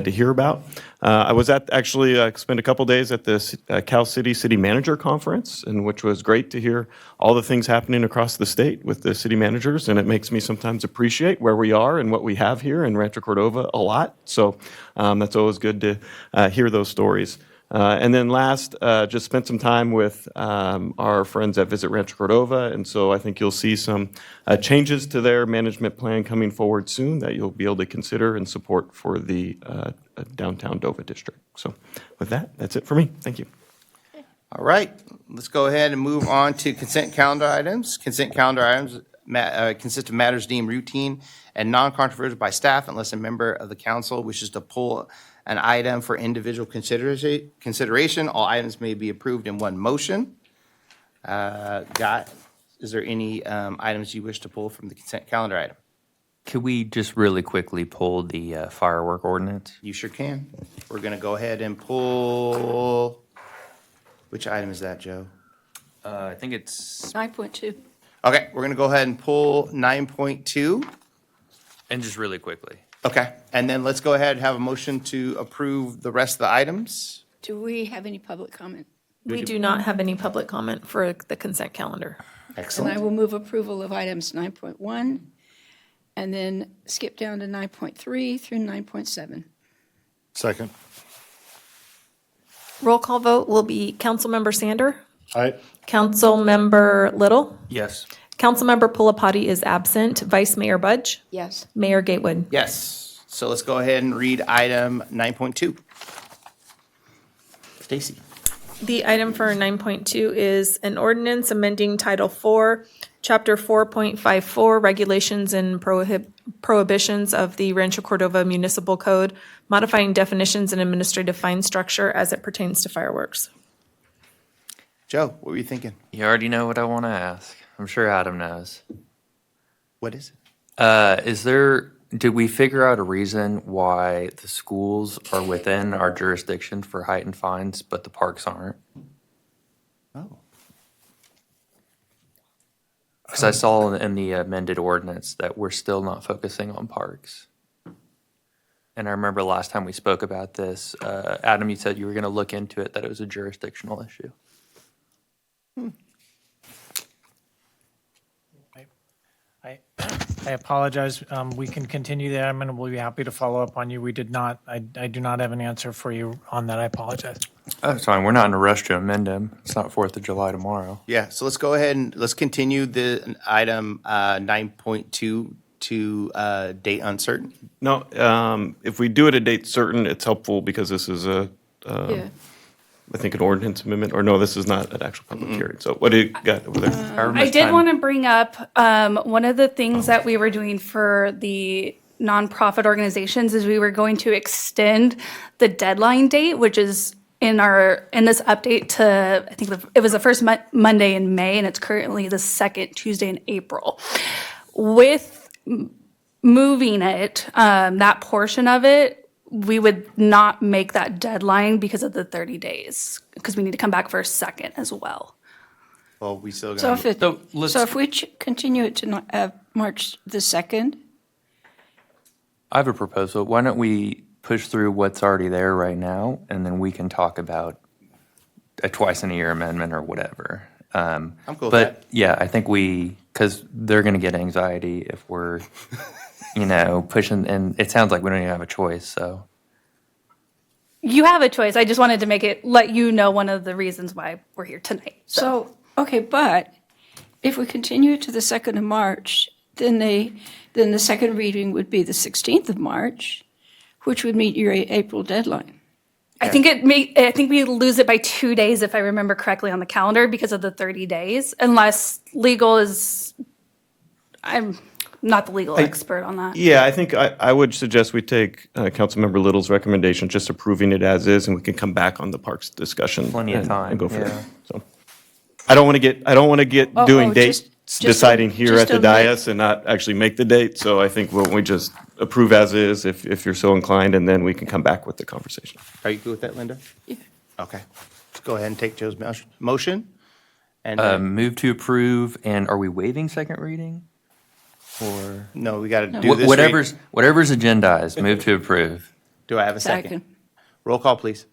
hear about. I was actually spent a couple days at the Cal City City Manager Conference, and which was great to hear all the things happening across the state with the city managers, and it makes me sometimes appreciate where we are and what we have here in Rancho Cordova a lot. So that's always good to hear those stories. And then last, just spent some time with our friends at Visit Rancho Cordova, and so I think you'll see some changes to their management plan coming forward soon that you'll be able to consider and support for the downtown Dova district. So with that, that's it for me. Thank you. All right, let's go ahead and move on to consent calendar items. Consent calendar items consist of matters deemed routine and non-controversial by staff unless a member of the council wishes to pull an item for individual consideration. All items may be approved in one motion. Is there any items you wish to pull from the consent calendar item? Could we just really quickly pull the firework ordinance? You sure can. We're going to go ahead and pull, which item is that, Joe? I think it's, 9.2. Okay, we're going to go ahead and pull 9.2. and just really quickly. Okay, and then let's go ahead and have a motion to approve the rest of the items. Do we have any public comment? We do not have any public comment for the consent calendar. And I Excellent. will move approval of items 9.1 and then skip down to 9.3 through 9.7. Second. Roll call vote will be Councilmember Sander, Aye. Councilmember Little, Yes. Councilmember Pulapati is absent, Vice Mayor Budge, Yes. Mayor Gatewood. Yes, so let's go ahead and read item 9.2. Stacy. The item for 9.2 is an ordinance amending Title 4, Chapter 4.54, Regulations and Prohibitions of the Rancho Cordova Municipal Code, modifying definitions and administrative fine structure as it pertains to fireworks. Joe, what were you thinking? You already know what I want to ask. I'm sure Adam knows. What is it? Did we figure out a reason why the schools are within our jurisdiction for heightened fines, but the parks aren't? Oh. Because I saw in the amended ordinance that we're still not focusing on parks. And I remember last time we spoke about this, Adam, you said you were going to look into it, that it was a jurisdictional issue. I apologize. We can continue the item and we'll be happy to follow up on you. We did not, I do not have an answer for you on that. I apologize. That's fine. We're not in a rush to amend them. It's not 4th of July tomorrow. Yeah, so let's go ahead and let's continue the item 9.2 to date uncertain. No, if we do it at date certain, it's helpful because this is Yeah. I think an ordinance amendment, or no, this is not an actual public hearing. So what do you got over there? However I much did time- want to bring up one of the things that we were doing for the nonprofit organizations is we were going to extend the deadline date, which is in this update to, I think it was the first Monday in May, and it's currently the second Tuesday in April. With moving it, that portion of it, we would not make that deadline because of the 30 days, because we need to come back for a second as well. Well, we still So got. so if we continue it to March the 2nd, I have a proposal. Why don't we push through what's already there right now, and then we can talk about a twice-in-a-year amendment or whatever. I'm cool with But that. yeah, I think because they're going to get anxiety if we're, pushing, and it sounds like we don't even have a choice, so. You have a choice. I just wanted to let you know one of the reasons why we're here tonight. so, okay, but if we continue it to the 2nd of March, then the second reading would be the 16th of March, which would meet your April deadline. I think we lose it by 2 days if I remember correctly on the calendar because of the 30 days, unless legal is. I'm not the legal expert on that. Yeah, I think I would suggest we take Councilmember Little's recommendation, just approving it as is, and we can come back on the parks discussion. Plenty of and- time, And go for it. yeah. So, I don't want to get doing dates just deciding here just at the a minute. dais and not actually make the date. So I think we just approve as is if you're so inclined, and then we can come back with the conversation. Are you good with that, Linda? Yeah. Okay. Let's go ahead and take Joe's motion. And Move to approve, and are we waiving second reading? Or no, we got to do this. whatever's agendized, move to approve. Do I have a second? Second. Roll call, please.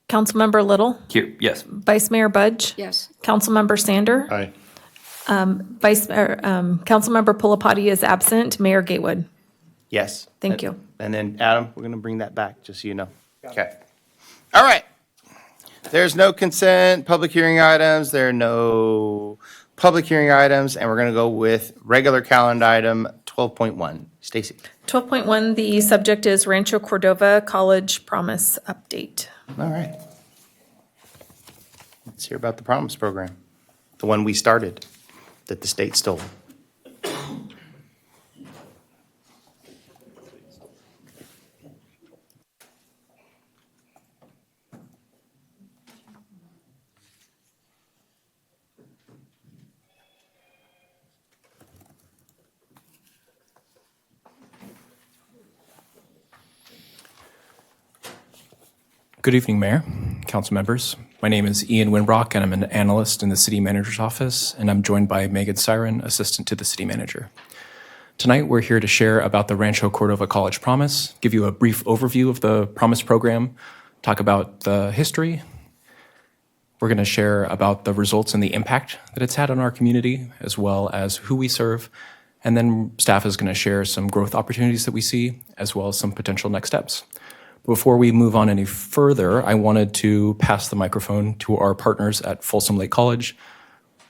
Councilmember Little, Here, yes. Vice Mayor Budge, Yes. Councilmember Sander, Aye. Councilmember Pulapati is absent, Mayor Gatewood. Yes. Thank you. And then, Adam, we're going to bring that back, just so you know. Okay. All right. There's no consent, public hearing items. There are no public hearing items, and we're going to go with regular calendar item 12.1. Stacy. 12.1, the subject is Rancho Cordova College Promise Update. All right. Let's hear about the Promise Program, the one we started that the state stole. Good evening, Mayor, council members. My name is Ian Winbrock, and I'm an analyst in the City Manager's Office, and I'm joined by Megan Siren, Assistant to the City Manager. Tonight, we're here to share about the Rancho Cordova College Promise, give you a brief overview of the Promise program, talk about the history. We're going to share about the results and the impact that it's had on our community, as well as who we serve. And then staff is going to share some growth opportunities that we see, as well as some potential next steps. Before we move on any further, I wanted to pass the microphone to our partners at Folsom Lake College,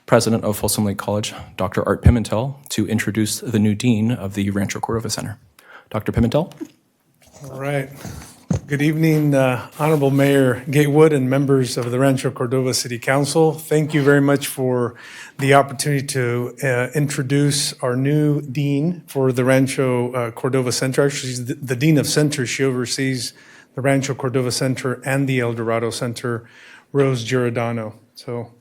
President of Folsom Lake College, Dr. Art Pimentel, to introduce the new Dean of the Rancho Cordova Center. Dr. Pimentel? All right. Good evening, Honorable Mayor Gatewood and members of the Rancho Cordova City Council. Thank you very much for the opportunity to introduce our new dean for the Rancho Cordova Center. Actually, she's the Dean of Centers. She oversees the Rancho Cordova Center and the El Dorado Center, Rose Giordano. So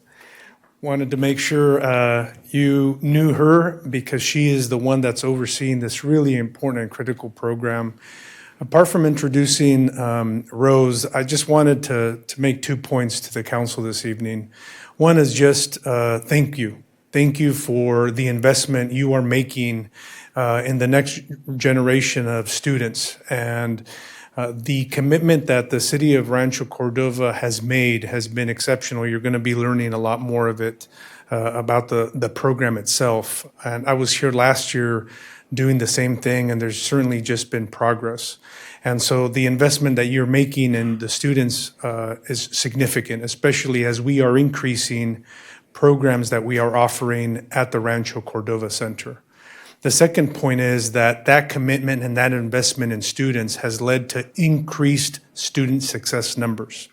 wanted to make sure you knew her because she is the one that's overseeing this really important and critical program. Apart from introducing Rose, I just wanted to make 2 points to the council this evening. One is just thank you. Thank you for the investment you are making in the next generation of students. And the commitment that the city of Rancho Cordova has made has been exceptional. You're going to be learning a lot more of it about the program itself. And I was here last year doing the same thing, and there's certainly just been progress. And so the investment that you're making in the students is significant, especially as we are increasing programs that we are offering at the Rancho Cordova Center. The second point is that that commitment and that investment in students has led to increased student success numbers.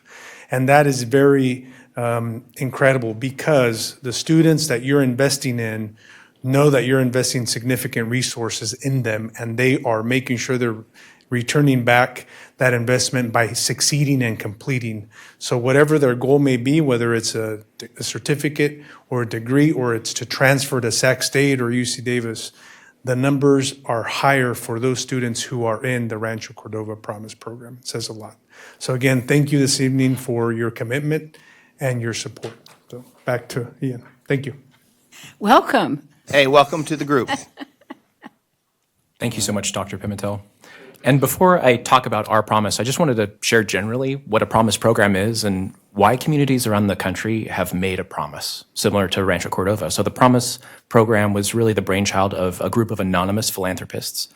And that is very incredible because the students that you're investing in know that you're investing significant resources in them, and they are making sure they're returning back that investment by succeeding and completing. So whatever their goal may be, whether it's a certificate or a degree, or it's to transfer to Sac State or UC Davis, the numbers are higher for those students who are in the Rancho Cordova Promise program. It says a lot. So again, thank you this evening for your commitment and your support. So back to Ian. Thank you. Welcome. Hey, welcome to the group. Thank you so much, Dr. Pimentel. And before I talk about our promise, I just wanted to share generally what a promise program is and why communities around the country have made a promise, similar to Rancho Cordova. So the promise program was really the brainchild of a group of anonymous philanthropists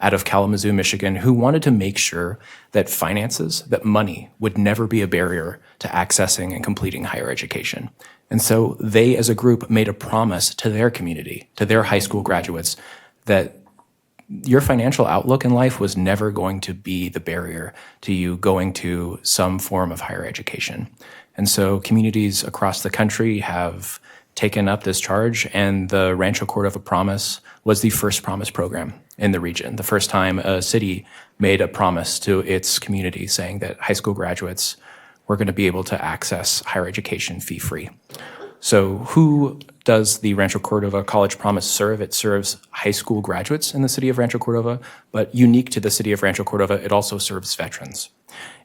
out of Kalamazoo, Michigan, who wanted to make sure that finances, that money would never be a barrier to accessing and completing higher education. And so they, as a group, made a promise to their community, to their high school graduates, that your financial outlook in life was never going to be the barrier to you going to some form of higher education. And so communities across the country have taken up this charge, and the Rancho Cordova Promise was the first promise program in the region, the first time a city made a promise to its community saying that high school graduates were going to be able to access higher education fee-free. So who does the Rancho Cordova College Promise serve? It serves high school graduates in the city of Rancho Cordova, but unique to the city of Rancho Cordova, it also serves veterans.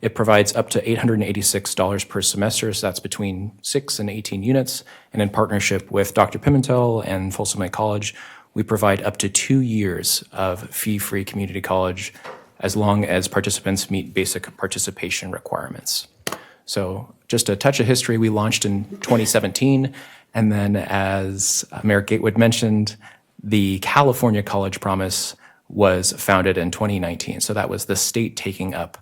It provides up to $886 per semester, so that's between 6 and 18 units. And in partnership with Dr. Pimentel and Folsom Lake College, we provide up to 2 years of fee-free community college as long as participants meet basic participation requirements. So just a touch of history, we launched in 2017, and then as Mayor Gatewood mentioned, the California College Promise was founded in 2019. So that was the state taking up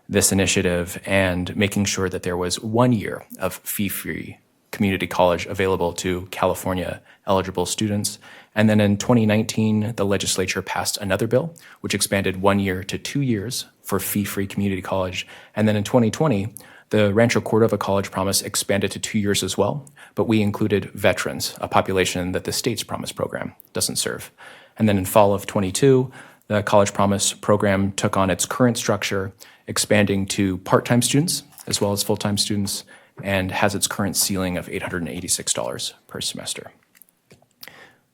this initiative and making sure that there was 1 year of fee-free community college available to California eligible students. And then in 2019, the legislature passed another bill, which expanded 1 year to 2 years for fee-free community college. And then in 2020, the Rancho Cordova College Promise expanded to 2 years as well, but we included veterans, a population that the state's Promise program doesn't serve. And then in fall of 22, the College Promise program took on its current structure, expanding to part-time students as well as full-time students, and has its current ceiling of $886 per semester.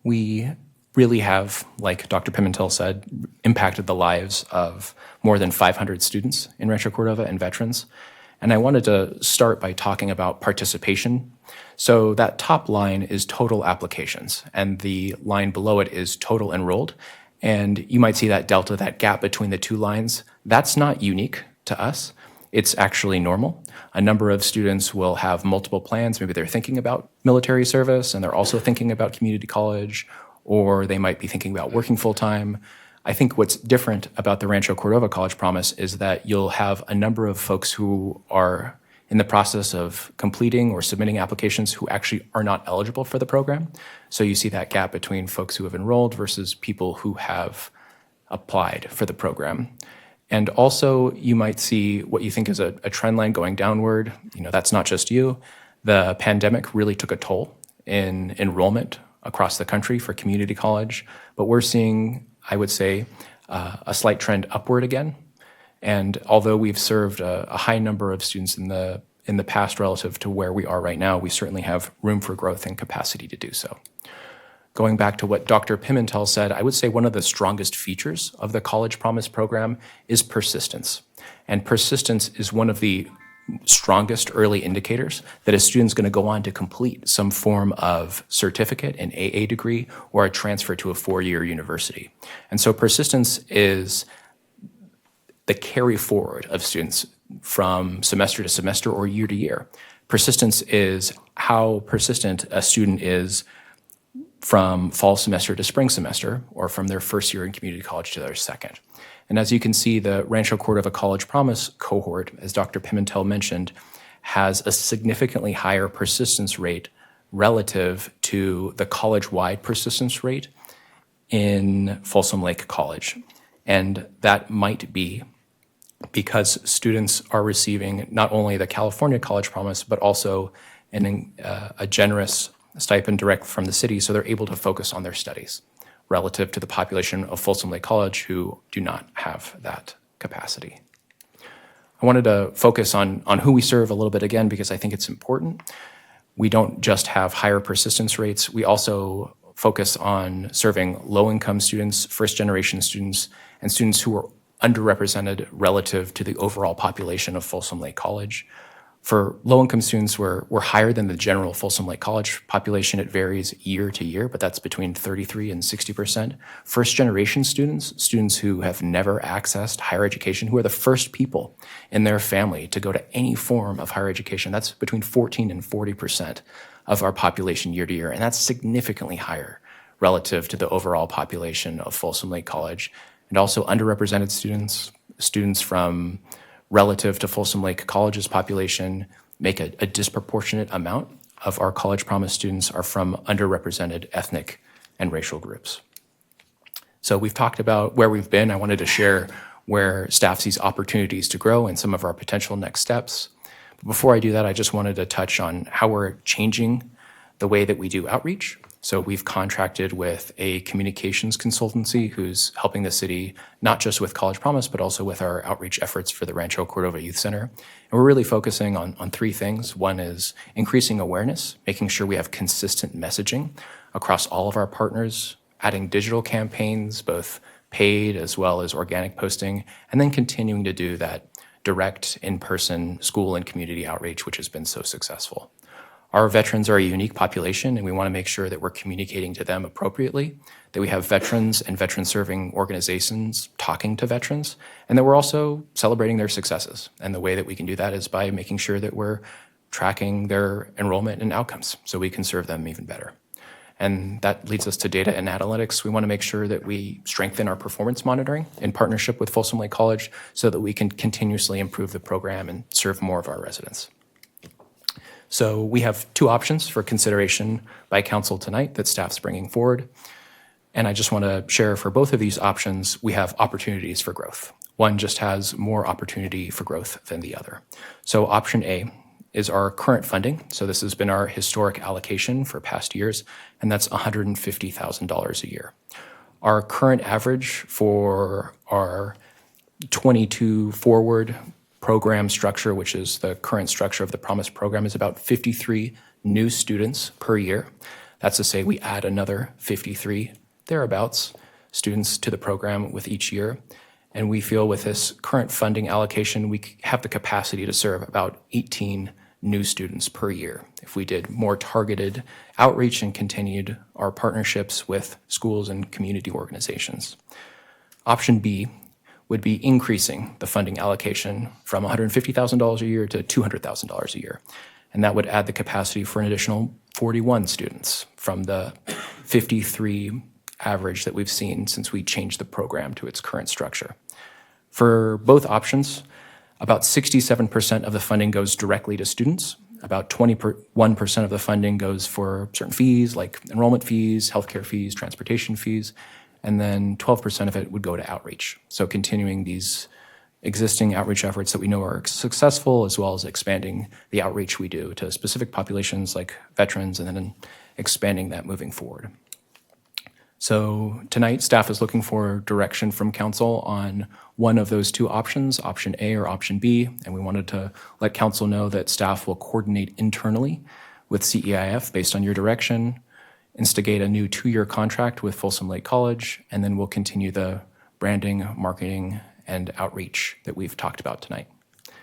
We really have, like Dr. Pimentel said, impacted the lives of more than 500 students in Rancho Cordova and veterans. And I wanted to start by talking about participation. So that top line is total applications, and the line below it is total enrolled. And you might see that delta, that gap between the two lines. That's not unique to us. It's actually normal. A number of students will have multiple plans. Maybe they're thinking about military service and they're also thinking about community college, or they might be thinking about working full-time. I think what's different about the Rancho Cordova College Promise is that you'll have a number of folks who are in the process of completing or submitting applications who actually are not eligible for the program. So you see that gap between folks who have enrolled versus people who have applied for the program. And also, you might see what you think is a trend line going downward. You know, that's not just you. The pandemic really took a toll in enrollment across the country for community college, but we're seeing, I would say, a slight trend upward again. And although we've served a high number of students in the past relative to where we are right now, we certainly have room for growth and capacity to do so. Going back to what Dr. Pimentel said, I would say one of the strongest features of the College Promise program is persistence. And persistence is one of the strongest early indicators that a student's going to go on to complete some form of certificate, an AA degree, or a transfer to a four-year university. And so persistence is the carry forward of students from semester to semester or year to year. Persistence is how persistent a student is from fall semester to spring semester, or from their first year in community college to their second. And as you can see, the Rancho Cordova College Promise cohort, as Dr. Pimentel mentioned, has a significantly higher persistence rate relative to the college-wide persistence rate in Folsom Lake College. And that might be because students are receiving not only the California College Promise, but also a generous stipend direct from the city, so they're able to focus on their studies relative to the population of Folsom Lake College who do not have that capacity. I wanted to focus on who we serve a little bit again because I think it's important. We don't just have higher persistence rates, we also focus on serving low-income students, first-generation students, and students who are underrepresented relative to the overall population of Folsom Lake College. For low-income students, we're higher than the general Folsom Lake College population. It varies year to year, but that's between 33 and 60%. First-generation students, students who have never accessed higher education, who are the first people in their family to go to any form of higher education, that's between 14 and 40% of our population year to year, and that's significantly higher relative to the overall population of Folsom Lake College. And also underrepresented students, students from relative to Folsom Lake College's population, make a disproportionate amount of our College Promise students are from underrepresented ethnic and racial groups. So we've talked about where we've been. I wanted to share where staff sees opportunities to grow and some of our potential next steps. But before I do that, I just wanted to touch on how we're changing the way that we do outreach. So we've contracted with a communications consultancy who's helping the city, not just with College Promise, but also with our outreach efforts for the Rancho Cordova Youth Center. And we're really focusing on three things. One is increasing awareness, making sure we have consistent messaging across all of our partners, adding digital campaigns, both paid as well as organic posting, and then continuing to do that direct in-person school and community outreach, which has been so successful. Our veterans are a unique population, and we want to make sure that we're communicating to them appropriately, that we have veterans and veteran-serving organizations talking to veterans, and that we're also celebrating their successes. And the way that we can do that is by making sure that we're tracking their enrollment and outcomes so we can serve them even better. And that leads us to data and analytics. We want to make sure that we strengthen our performance monitoring in partnership with Folsom Lake College so that we can continuously improve the program and serve more of our residents. So we have two options for consideration by council tonight that staff's bringing forward. And I just want to share for both of these options, we have opportunities for growth. One just has more opportunity for growth than the other. So option A is our current funding. So this has been our historic allocation for past years, and that's $150,000 a year. Our current average for our 22 forward program structure, which is the current structure of the Promise program, is about 53 new students per year. That's to say we add another 53, thereabouts, students to the program with each year. And we feel with this current funding allocation, we have the capacity to serve about 18 new students per year if we did more targeted outreach and continued our partnerships with schools and community organizations. Option B would be increasing the funding allocation from $150,000 a year to $200,000 a year. And that would add the capacity for an additional 41 students from the 53 average that we've seen since we changed the program to its current structure. For both options, about 67% of the funding goes directly to students. About 21% of the funding goes for certain fees like enrollment fees, healthcare fees, transportation fees, and then 12% of it would go to outreach. So continuing these existing outreach efforts that we know are successful, as well as expanding the outreach we do to specific populations like veterans, and then expanding that moving forward. So tonight, staff is looking for direction from council on one of those two options, option A or option B, and we wanted to let council know that staff will coordinate internally with CEIF based on your direction, instigate a new 2-year contract with Folsom Lake College, and then we'll continue the branding, marketing, and outreach that we've talked about tonight.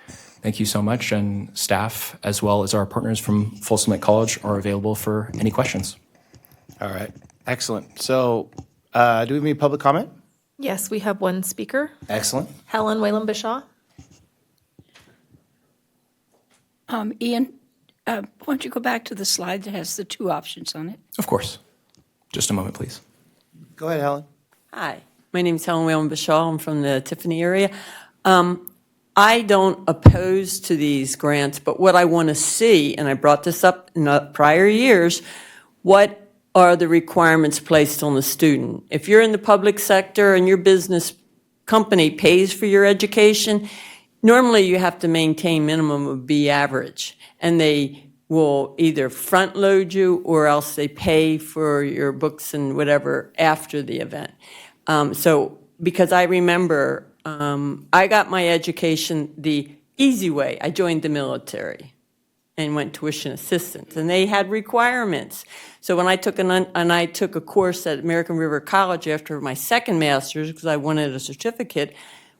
Thank you so much, and staff, as well as our partners from Folsom Lake College, are available for any questions. All right. Excellent. So do we have any public comment? Yes, we have one speaker, Excellent. Helen Whalen-Bashaw. Ian, why don't you go back to the slide that has the two options on it? Of course. Just a moment, please. Go ahead, Helen. Hi, my name is Helen Whalen-Bashaw. I'm from the Tiffany area. I don't oppose to these grants, but what I want to see, and I brought this up in the prior years, what are the requirements placed on the student? If you're in the public sector and your business company pays for your education, normally you have to maintain minimum of B average, and they will either front load you or else they pay for your books and whatever after the event. So because I remember I got my education the easy way. I joined the military and went tuition assistant, and they had requirements. So when I took a course at American River College after my second master's, because I wanted a certificate,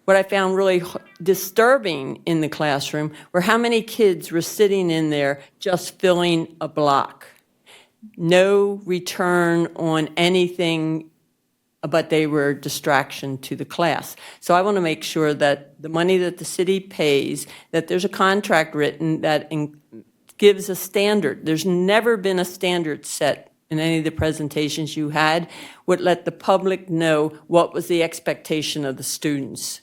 what I found really disturbing in the classroom were how many kids were sitting in there just filling a block. No return on anything, but they were a distraction to the class. So I want to make sure that the money that the city pays, that there's a contract written that gives a standard. There's never been a standard set in any of the presentations you had, would let the public know what was the expectation of the students.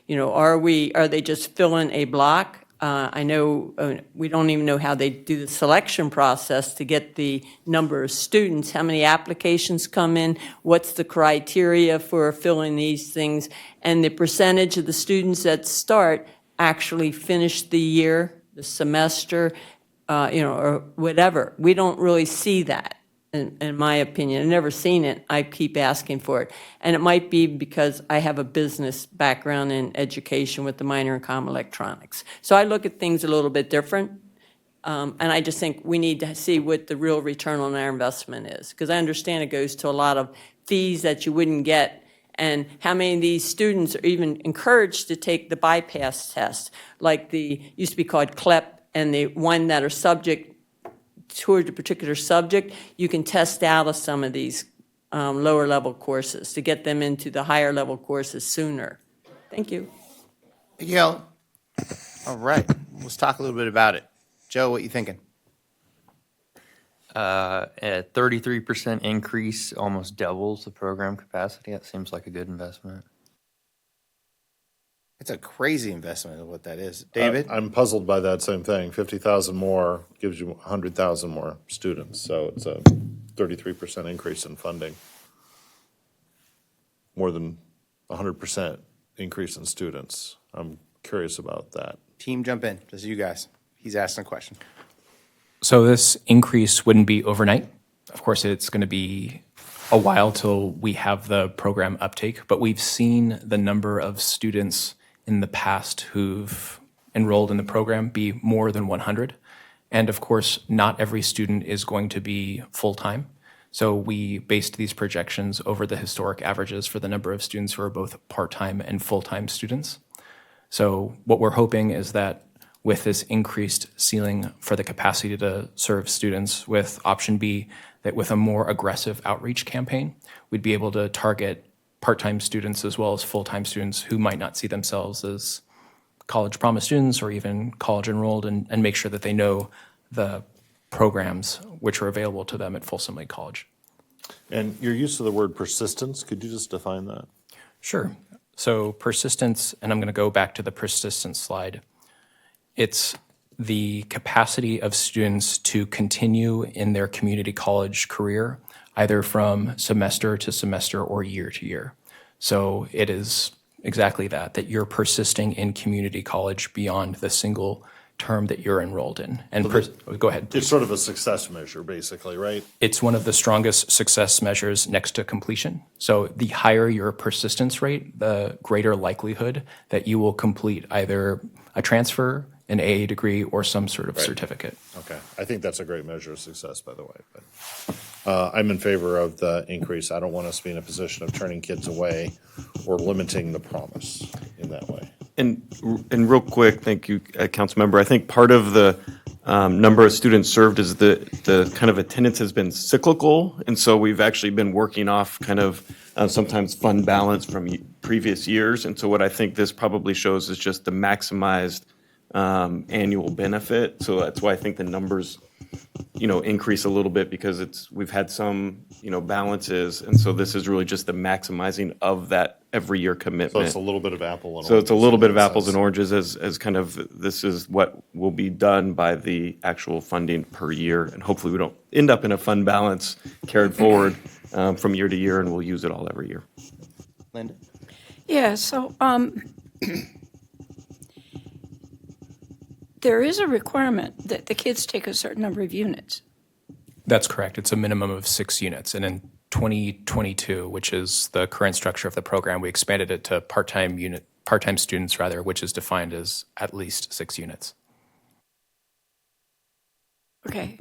You know, are they just filling a block? I know we don't even know how they do the selection process to get the number of students, how many applications come in, what's the criteria for filling these things, and the percentage of the students that start actually finish the year, the semester, or whatever. We don't really see that, in my opinion. I've never seen it. I keep asking for it. And it might be because I have a business background in education with the minor in comm electronics. So I look at things a little bit different. And I just think we need to see what the real return on our investment is. Because I understand it goes to a lot of fees that you wouldn't get, and how many of these students are even encouraged to take the bypass test, like used to be called CLEP, and the one that are subject toward a particular subject, you can test out of some of these lower level courses to get them into the higher level courses sooner. Thank you. Thank you, Helen. All right, let's talk a little bit about it. Joe, what you thinking? A 33% increase almost doubles the program capacity. That seems like a good investment. It's a crazy investment of what that is. David? I'm puzzled by that same thing. 50,000 more gives you 100,000 more students, so it's a 33% increase in funding. More than 100% increase in students. I'm curious about that. Team, jump in. This is you guys. He's asking a question. So this increase wouldn't be overnight. Of course, it's going to be a while till we have the program uptake, but we've seen the number of students in the past who've enrolled in the program be more than 100. And of course, not every student is going to be full-time. So we based these projections over the historic averages for the number of students who are both part-time and full-time students. So what we're hoping is that with this increased ceiling for the capacity to serve students, with option B, that with a more aggressive outreach campaign, we'd be able to target part-time students as well as full-time students who might not see themselves as college promise students or even college enrolled, and make sure that they know the programs which are available to them at Folsom Lake College. And your use of the word persistence, could you just define that? Sure. So persistence, and I'm going to go back to the persistence slide. It's the capacity of students to continue in their community college career, either from semester to semester or year to year. So it is exactly that you're persisting in community college beyond the single term that you're enrolled in. And go ahead, please. It's sort of a success measure, basically, right? It's one of the strongest success measures next to completion. So the higher your persistence rate, the greater likelihood that you will complete either a transfer, an AA degree, or some sort of certificate. Okay, I think that's a great measure of success, by the way. But I'm in favor of the increase. I don't want us to be in a position of turning kids away or limiting the promise in that way. And real quick, thank you, Council Member. I think part of the number of students served is the kind of attendance has been cyclical, and so we've actually been working off kind of sometimes fund balance from previous years. And so what I think this probably shows is just the maximized annual benefit. So that's why I think the numbers, increase a little bit, because we've had some, balances, and so this is really just the maximizing of that every year commitment. So it's a little bit of apple and oranges. So it's a little bit of apples and oranges as kind of, this is what will be done by the actual funding per year. And hopefully we don't end up in a fund balance carried forward from year to year, and we'll use it all every year. Linda? Yeah, so there is a requirement that the kids take a certain number of units. That's correct. It's a minimum of 6 units. And in 2022, which is the current structure of the program, we expanded it to part-time students, which is defined as at least 6 units. Okay.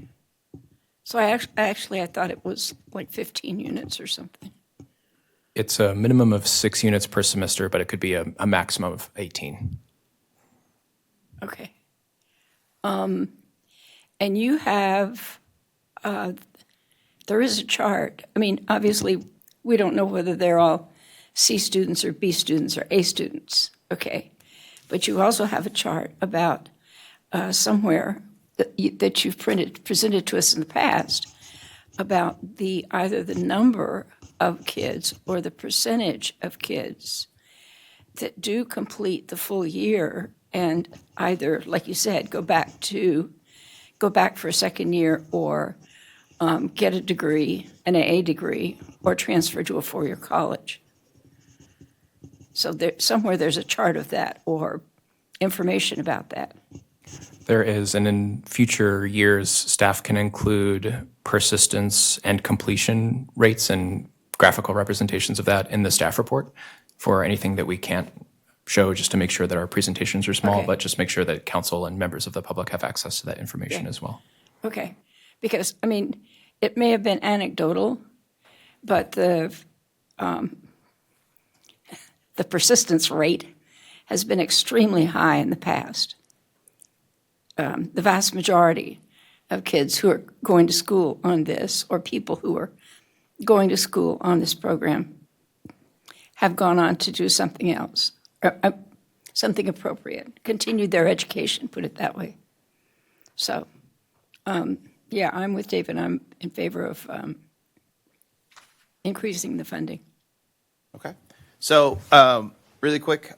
So I thought it was like 15 units or something. It's a minimum of 6 units per semester, but it could be a maximum of 18. Okay. And you have, there is a chart. I mean, obviously, we don't know whether they're all C students or B students or A students, okay? But you also have a chart about somewhere that you've presented to us in the past about either the number of kids or the percentage of kids that do complete the full year and either, like you said, go back for a second year or get a degree, an AA degree, or transfer to a 4-year college. So somewhere there's a chart of that or information about that. There is, and in future years, staff can include persistence and completion rates and graphical representations of that in the staff report for anything that we can't show, just to make sure that our presentations are small, Okay. but just make sure that council and members of the public have access to that information Yeah. as well. Okay, because, I mean, it may have been anecdotal, but the persistence rate has been extremely high in the past. The vast majority of kids who are going to school on this, or people who are going to school on this program, have gone on to do something else, something appropriate, continued their education, put it that way. So, yeah, I'm with David. I'm in favor of increasing the funding. Okay. So, really quick,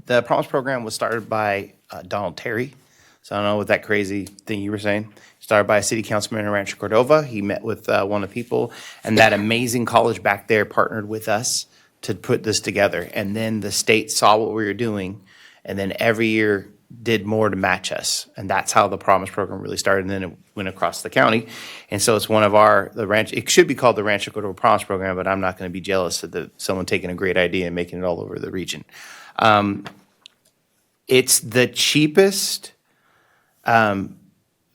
the Promise Program was started by Donald Terry. So I don't know what that crazy thing you were saying. Started by a city councilman in Rancho Cordova. He met with one of the people, and that amazing college back there partnered with us to put this together. And then the state saw what we were doing, and then every year did more to match us. And that's how the Promise Program really started, and then it went across the county. And so it's one of it should be called the Rancho Cordova Promise Program, but I'm not going to be jealous of someone taking a great idea and making it all over the region. It's the cheapest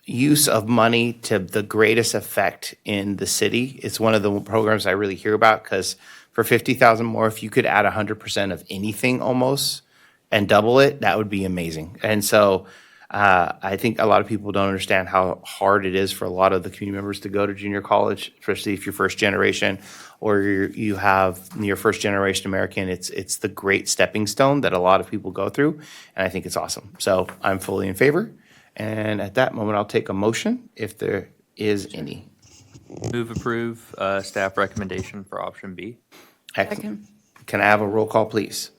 use of money to the greatest effect in the city. It's one of the programs I really hear about because for 50,000 more, if you could add 100% of anything almost and double it, that would be amazing. And so I think a lot of people don't understand how hard it is for a lot of the community members to go to junior college, especially if you're first generation or you have your first generation American. It's the great stepping stone that a lot of people go through, and I think it's awesome. So I'm fully in favor. And at that moment, I'll take a motion if there is any. Move approve staff recommendation for option B. Excellent. Can I have a roll call, please?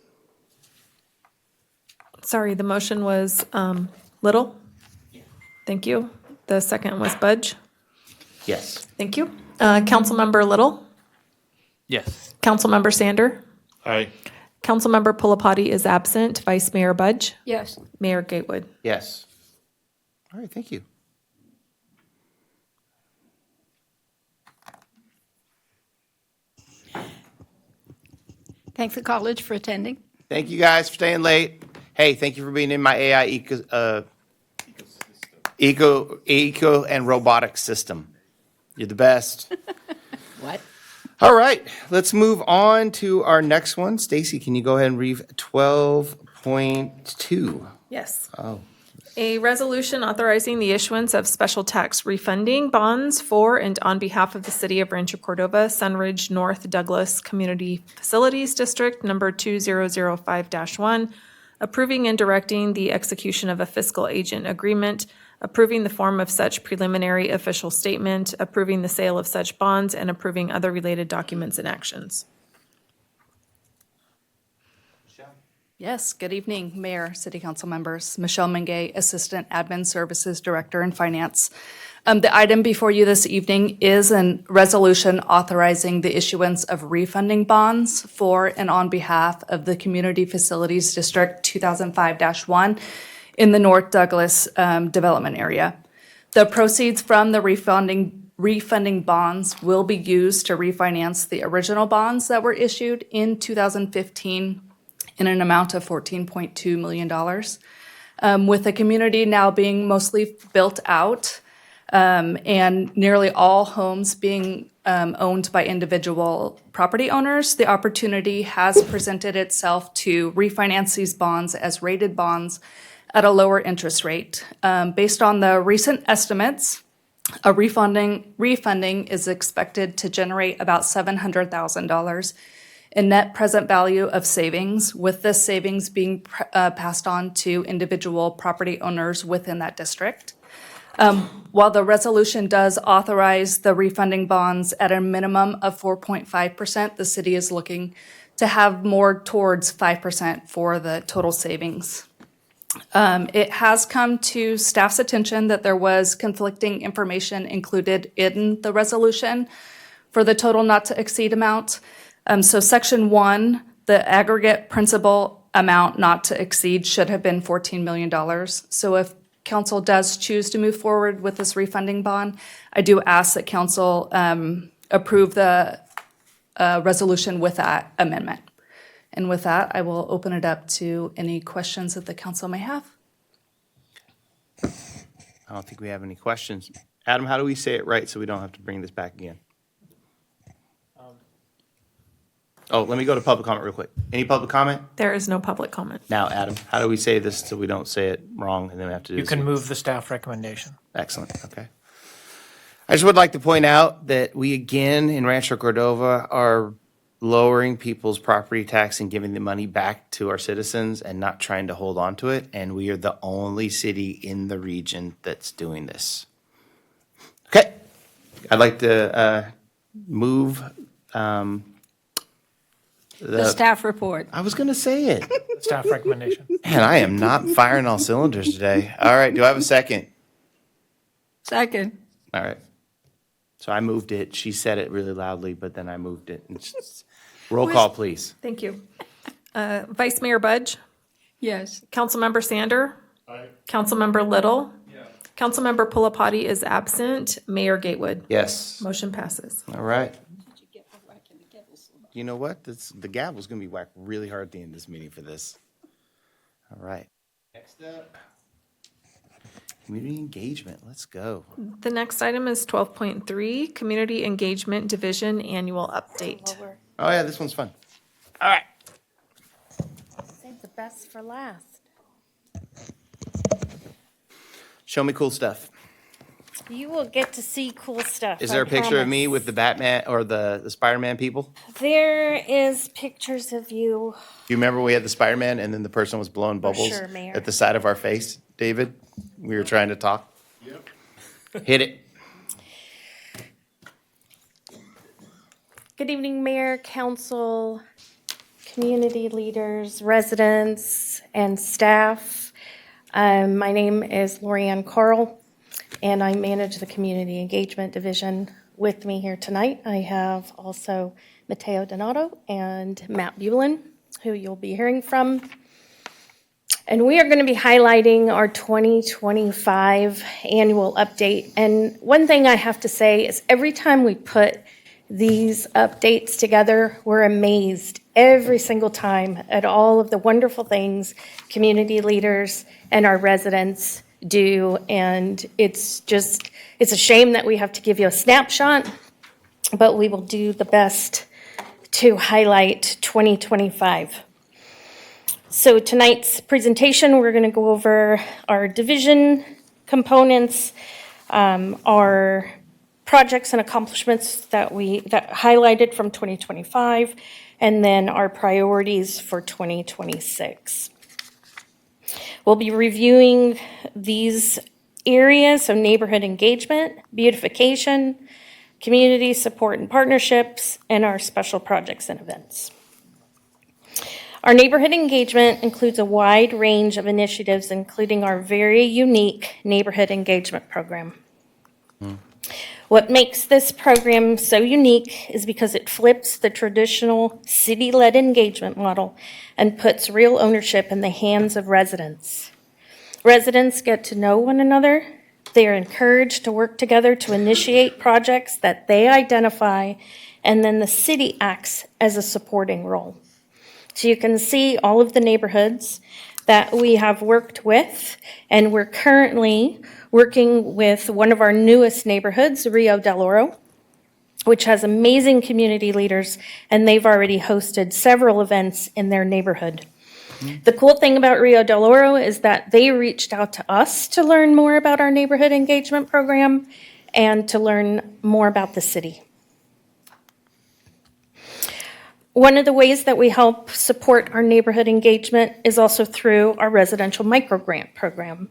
Sorry, the motion was Little? Thank you. The second was Budge? Yes. Thank you. Councilmember Little? Yes. Councilmember Sander? Aye. Councilmember Pulapati is absent. Vice Mayor Budge? Yes. Mayor Gatewood? Yes. All right, thank you. Thank the college for attending. Thank you guys for staying late. Hey, thank you for being in my AI eco and robotics system. You're the best. What? All right, let's move on to our next one. Stacy, can you go ahead and read 12.2? Yes. Oh. A resolution authorizing the issuance of special tax refunding bonds for and on behalf of the City of Rancho Cordova, Sunridge North Douglas Community Facilities District Number 2005-1, approving and directing the execution of a fiscal agent agreement, approving the form of such preliminary official statement, approving the sale of such bonds, and approving other related documents and actions. Yes, good evening, Mayor, City Council members. Michelle Mengay, Assistant Admin Services Director in Finance. The item before you this evening is a resolution authorizing the issuance of refunding bonds for and on behalf of the Community Facilities District 2005-1 in the North Douglas development area. The proceeds from the refunding bonds will be used to refinance the original bonds that were issued in 2015 in an amount of $14.2 million. With the community now being mostly built out and nearly all homes being owned by individual property owners, the opportunity has presented itself to refinance these bonds as rated bonds at a lower interest rate. Based on the recent estimates, a refunding is expected to generate about $700,000 in net present value of savings, with this savings being passed on to individual property owners within that district. While the resolution does authorize the refunding bonds at a minimum of 4.5%, the city is looking to have more towards 5% for the total savings. It has come to staff's attention that there was conflicting information included in the resolution for the total not to exceed amount. So section 1, the aggregate principal amount not to exceed should have been $14 million. So if council does choose to move forward with this refunding bond, I do ask that council approve the resolution with that amendment. And with that, I will open it up to any questions that the council may have. I don't think we have any questions. Adam, how do we say it right so we don't have to bring this back again? Oh, let me go to public comment real quick. Any public comment? There is no public comment. Now, Adam, how do we say this so we don't say it wrong and then we have to do You this? can move the staff recommendation. Excellent, okay. I just would like to point out that we again in Rancho Cordova are lowering people's property tax and giving the money back to our citizens and not trying to hold on to it. And we are the only city in the region that's doing this. Okay, I'd like to move The staff report. I was going to say it. Staff recommendation. Man, I am not firing all cylinders today. All right, do I have a second? Second. All right. So I moved it. She said it really loudly, but then I moved it. Roll call, please. Thank you. Vice Mayor Budge? Yes. Councilmember Sander? Aye. Councilmember Little? Yes. Councilmember Pulapati is absent. Mayor Gatewood? Yes. Motion passes. All right. You know what? The gavel's going to be whacked really hard at the end of this meeting for this. All right. Next up Community engagement, let's go. The next item is 12.3, Community Engagement Division Annual Update. Oh yeah, this one's fun. Save the best for last. Show me cool stuff. You will get to see cool stuff. Is there I a picture of promise. me with the Batman or the Spider-Man people? There is pictures of you. You remember we had the Spider-Man and then the person was blowing bubbles sure, Mayor. at the side of our face, David? We were trying to talk. Yep. Hit it. Good evening, Mayor, Council, community leaders, residents, and staff. My name is Lorianne Carl, and I manage the Community Engagement Division. With me here tonight, I have also Mateo Donato and Matt Bulin, who you'll be hearing from. And we are going to be highlighting our 2025 annual update. And one thing I have to say is every time we put these updates together, we're amazed every single time at all of the wonderful things community leaders and our residents do. And it's a shame that we have to give you a snapshot, but we will do the best to highlight 2025. So tonight's presentation, we're going to go over our division components, our projects and accomplishments that highlighted from 2025, and then our priorities for 2026. We'll be reviewing these areas of neighborhood engagement, beautification, community support and partnerships, and our special projects and events. Our neighborhood engagement includes a wide range of initiatives, including our very unique neighborhood engagement program. What makes this program so unique is because it flips the traditional city-led engagement model and puts real ownership in the hands of residents. Residents get to know one another. They are encouraged to work together to initiate projects that they identify, and then the city acts as a supporting role. So you can see all of the neighborhoods that we have worked with, and we're currently working with one of our newest neighborhoods, Rio del Oro, which has amazing community leaders, and they've already hosted several events in their neighborhood. The cool thing about Rio del Oro is that they reached out to us to learn more about our neighborhood engagement program and to learn more about the city. One of the ways that we help support our neighborhood engagement is also through our residential microgrant program,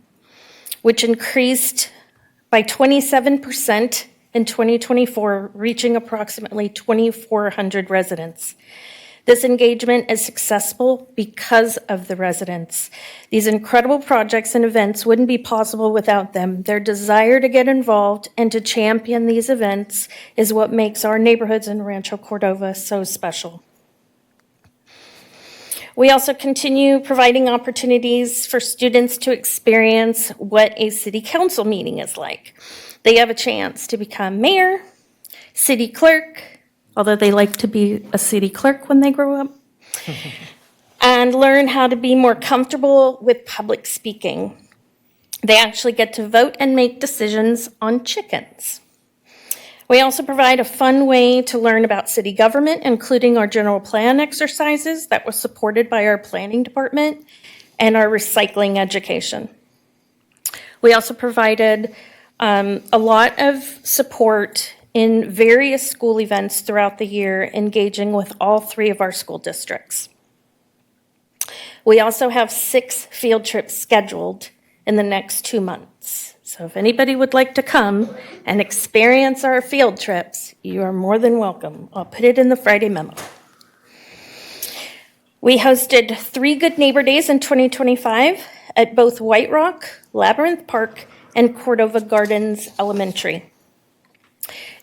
which increased by 27% in 2024, reaching approximately 2,400 residents. This engagement is successful because of the residents. These incredible projects and events wouldn't be possible without them. Their desire to get involved and to champion these events is what makes our neighborhoods in Rancho Cordova so special. We also continue providing opportunities for students to experience what a city council meeting is like. They have a chance to become mayor, city clerk, although they like to be a city clerk when they grow up, and learn how to be more comfortable with public speaking. They actually get to vote and make decisions on chickens. We also provide a fun way to learn about city government, including our general plan exercises that was supported by our planning department and our recycling education. We also provided a lot of support in various school events throughout the year, engaging with all 3 of our school districts. We also have 6 field trips scheduled in the next 2 months. So if anybody would like to come and experience our field trips, you are more than welcome. I'll put it in the Friday memo. We hosted 3 Good Neighbor Days in 2025 at both White Rock, Labyrinth Park, and Cordova Gardens Elementary.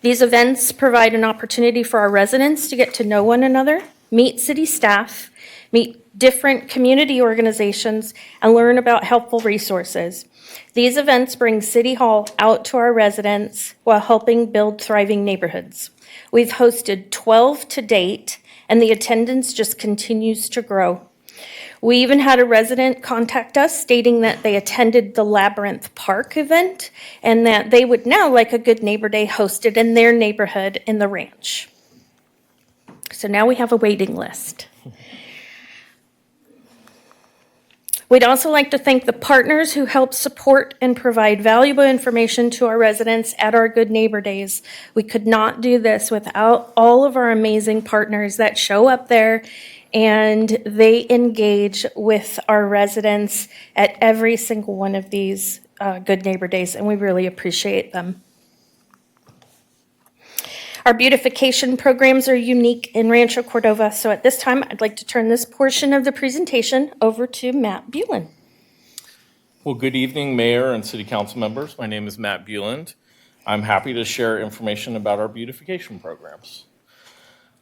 These events provide an opportunity for our residents to get to know one another, meet city staff, meet different community organizations, and learn about helpful resources. These events bring City Hall out to our residents while helping build thriving neighborhoods. We've hosted 12 to date, and the attendance just continues to grow. We even had a resident contact us stating that they attended the Labyrinth Park event and that they would now like a Good Neighbor Day hosted in their neighborhood in the ranch. So now we have a waiting list. We'd also like to thank the partners who help support and provide valuable information to our residents at our Good Neighbor Days. We could not do this without all of our amazing partners that show up there and they engage with our residents at every single one of these Good Neighbor Days, and we really appreciate them. Our beautification programs are unique in Rancho Cordova, so at this time, I'd like to turn this portion of the presentation over to Matt Bueland. Well, good evening, Mayor and City Council members. My name is Matt Bueland. I'm happy to share information about our beautification programs.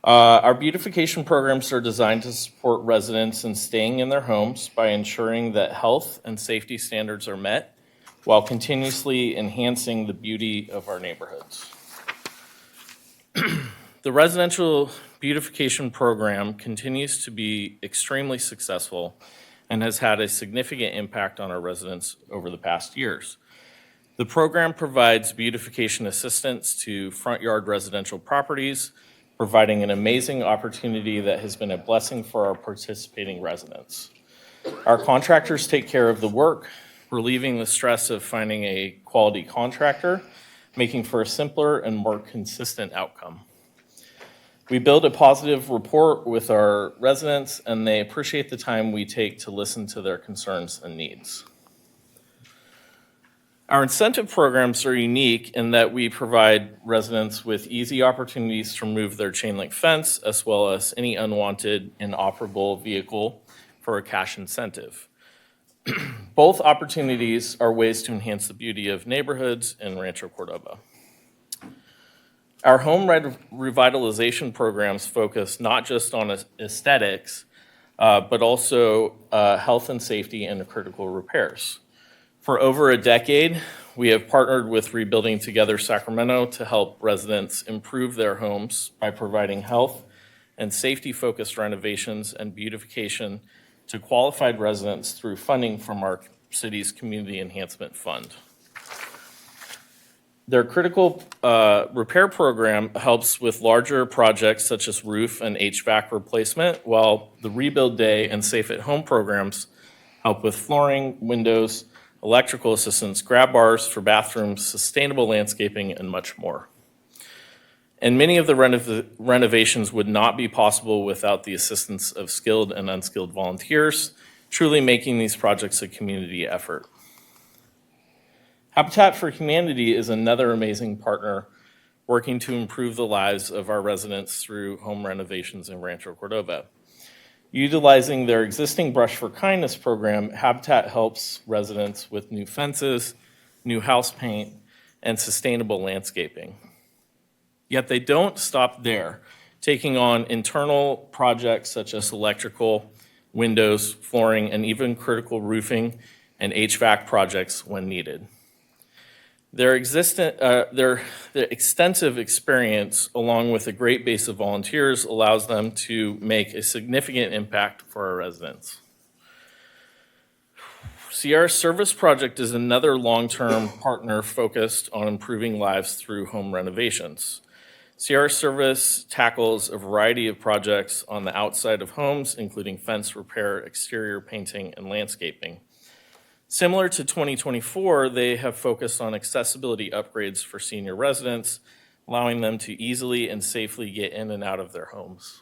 Our beautification programs are designed to support residents in staying in their homes by ensuring that health and safety standards are met while continuously enhancing the beauty of our neighborhoods. The residential beautification program continues to be extremely successful and has had a significant impact on our residents over the past years. The program provides beautification assistance to front yard residential properties, providing an amazing opportunity that has been a blessing for our participating residents. Our contractors take care of the work, relieving the stress of finding a quality contractor, making for a simpler and more consistent outcome. We build a positive rapport with our residents, and they appreciate the time we take to listen to their concerns and needs. Our incentive programs are unique in that we provide residents with easy opportunities to remove their chain link fence, as well as any unwanted inoperable vehicle for a cash incentive. Both opportunities are ways to enhance the beauty of neighborhoods in Rancho Cordova. Our home revitalization programs focus not just on aesthetics, but also health and safety and critical repairs. For over a decade, we have partnered with Rebuilding Together Sacramento to help residents improve their homes by providing health and safety-focused renovations and beautification to qualified residents through funding from our city's Community Enhancement Fund. Their critical repair program helps with larger projects such as roof and HVAC replacement, while the Rebuild Day and Safe at Home programs help with flooring, windows, electrical assistance, grab bars for bathrooms, sustainable landscaping, and much more. And many of the renovations would not be possible without the assistance of skilled and unskilled volunteers, truly making these projects a community effort. Habitat for Humanity is another amazing partner working to improve the lives of our residents through home renovations in Rancho Cordova. Utilizing their existing Brush for Kindness program, Habitat helps residents with new fences, new house paint, and sustainable landscaping. Yet they don't stop there, taking on internal projects such as electrical, windows, flooring, and even critical roofing and HVAC projects when needed. Their extensive experience, along with a great base of volunteers, allows them to make a significant impact for our residents. Sierra Service Project is another long-term partner focused on improving lives through home renovations. Sierra Service tackles a variety of projects on the outside of homes, including fence repair, exterior painting, and landscaping. Similar to 2024, they have focused on accessibility upgrades for senior residents, allowing them to easily and safely get in and out of their homes.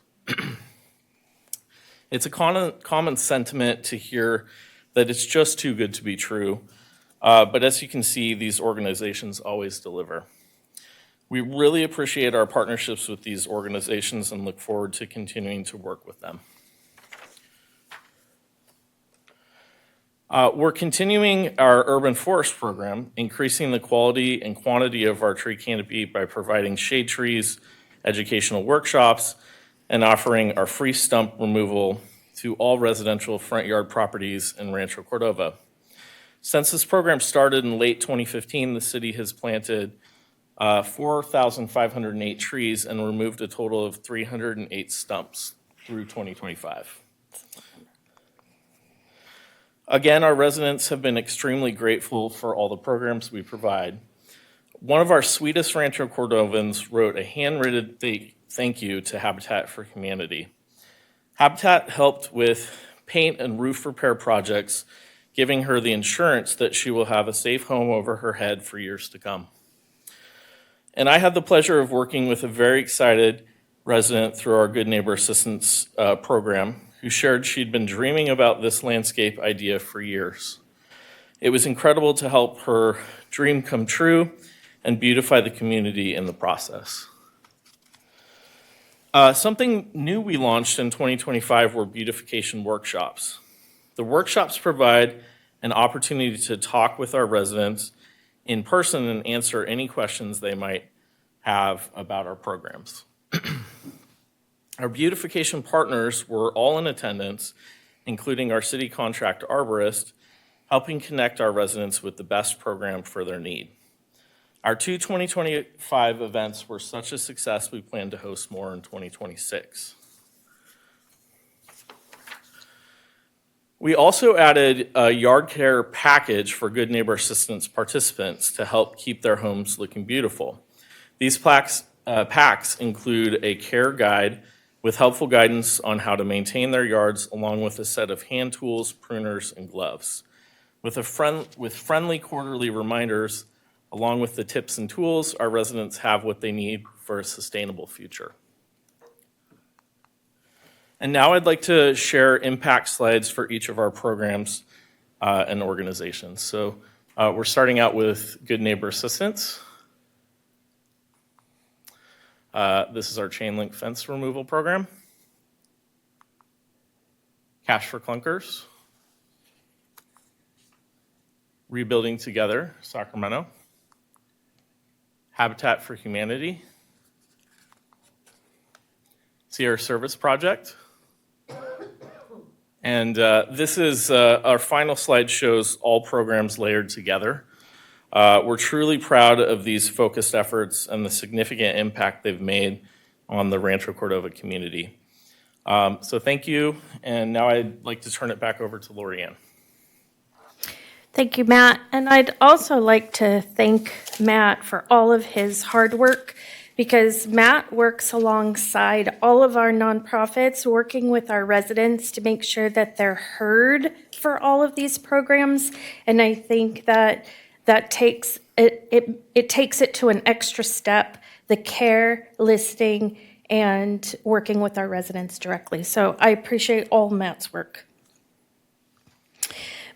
It's a common sentiment to hear that it's just too good to be true, but as you can see, these organizations always deliver. We really appreciate our partnerships with these organizations and look forward to continuing to work with them. We're continuing our urban forest program, increasing the quality and quantity of our tree canopy by providing shade trees, educational workshops, and offering our free stump removal to all residential front yard properties in Rancho Cordova. Since this program started in late 2015, the city has planted 4,508 trees and removed a total of 308 stumps through 2025. Again, our residents have been extremely grateful for all the programs we provide. One of our sweetest Rancho Cordovans wrote a handwritten thank you to Habitat for Humanity. Habitat helped with paint and roof repair projects, giving her the insurance that she will have a safe home over her head for years to come. And I had the pleasure of working with a very excited resident through our Good Neighbor Assistance program who shared she'd been dreaming about this landscape idea for years. It was incredible to help her dream come true and beautify the community in the process. Something new we launched in 2025 were beautification workshops. The workshops provide an opportunity to talk with our residents in person and answer any questions they might have about our programs. Our beautification partners were all in attendance, including our city contract arborist, helping connect our residents with the best program for their need. Our two 2025 events were such a success, we plan to host more in 2026. We also added a yard care package for Good Neighbor Assistance participants to help keep their homes looking beautiful. These packs include a care guide with helpful guidance on how to maintain their yards, along with a set of hand tools, pruners, and gloves. With friendly quarterly reminders, along with the tips and tools, our residents have what they need for a sustainable future. And now I'd like to share impact slides for each of our programs and organizations. So we're starting out with Good Neighbor Assistance. This is our chain link fence removal program. Cash for Clunkers. Rebuilding Together, Sacramento. Habitat for Humanity. Sierra Service Project. And this is our final slide shows all programs layered together. We're truly proud of these focused efforts and the significant impact they've made on the Rancho Cordova community. So thank you, and now I'd like to turn it back over to Lorianne. Thank you, Matt. And I'd also like to thank Matt for all of his hard work, because Matt works alongside all of our nonprofits, working with our residents to make sure that they're heard for all of these programs. And I think that takes it takes it to an extra step, the care, listing, and working with our residents directly. So I appreciate all Matt's work.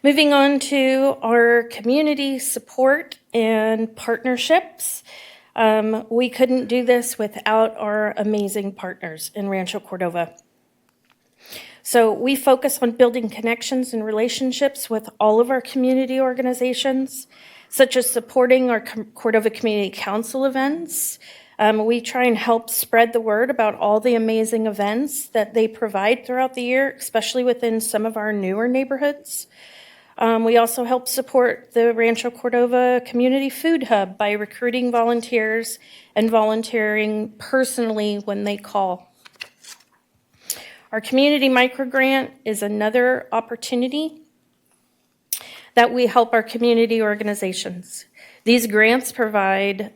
Moving on to our community support and partnerships. We couldn't do this without our amazing partners in Rancho Cordova. So we focus on building connections and relationships with all of our community organizations, such as supporting our Cordova Community Council events. We try and help spread the word about all the amazing events that they provide throughout the year, especially within some of our newer neighborhoods. We also help support the Rancho Cordova Community Food Hub by recruiting volunteers and volunteering personally when they call. Our community microgrant is another opportunity that we help our community organizations. These grants provide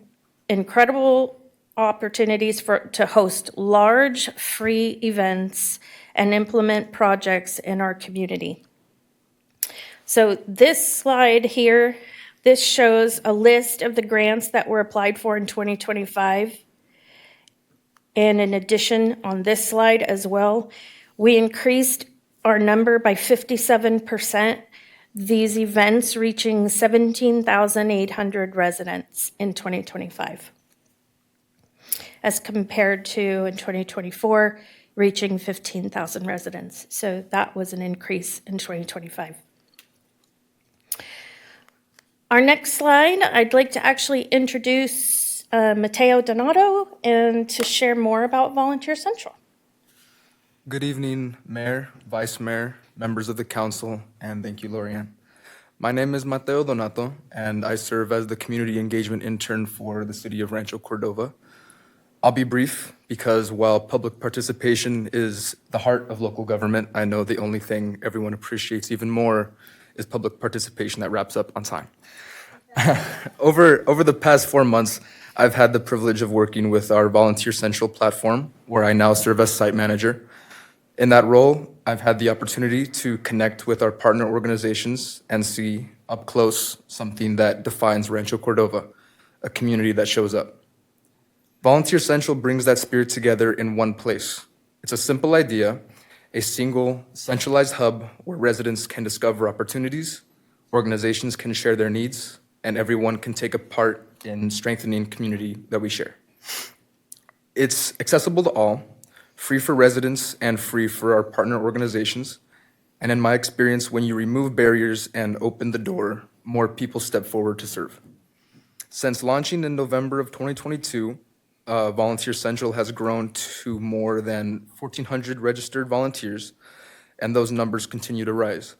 incredible opportunities to host large free events and implement projects in our community. So this slide here, this shows a list of the grants that were applied for in 2025. And in addition, on this slide as well, we increased our number by 57%, these events reaching 17,800 residents in 2025, as compared to in 2024, reaching 15,000 residents. So that was an increase in 2025. Our next slide, I'd like to actually introduce Mateo Donato and to share more about Volunteer Central. Good evening, Mayor, Vice Mayor, members of the council, and thank you, Lorianne. My name is Mateo Donato, and I serve as the community engagement intern for the city of Rancho Cordova. I'll be brief because while public participation is the heart of local government, I know the only thing everyone appreciates even more is public participation that wraps up on time. Over the past 4 months, I've had the privilege of working with our Volunteer Central platform, where I now serve as site manager. In that role, I've had the opportunity to connect with our partner organizations and see up close something that defines Rancho Cordova, a community that shows up. Volunteer Central brings that spirit together in one place. It's a simple idea, a single centralized hub where residents can discover opportunities, organizations can share their needs, and everyone can take a part in strengthening community that we share. It's accessible to all, free for residents and free for our partner organizations. And in my experience, when you remove barriers and open the door, more people step forward to serve. Since launching in November of 2022, Volunteer Central has grown to more than 1,400 registered volunteers, and those numbers continue to rise.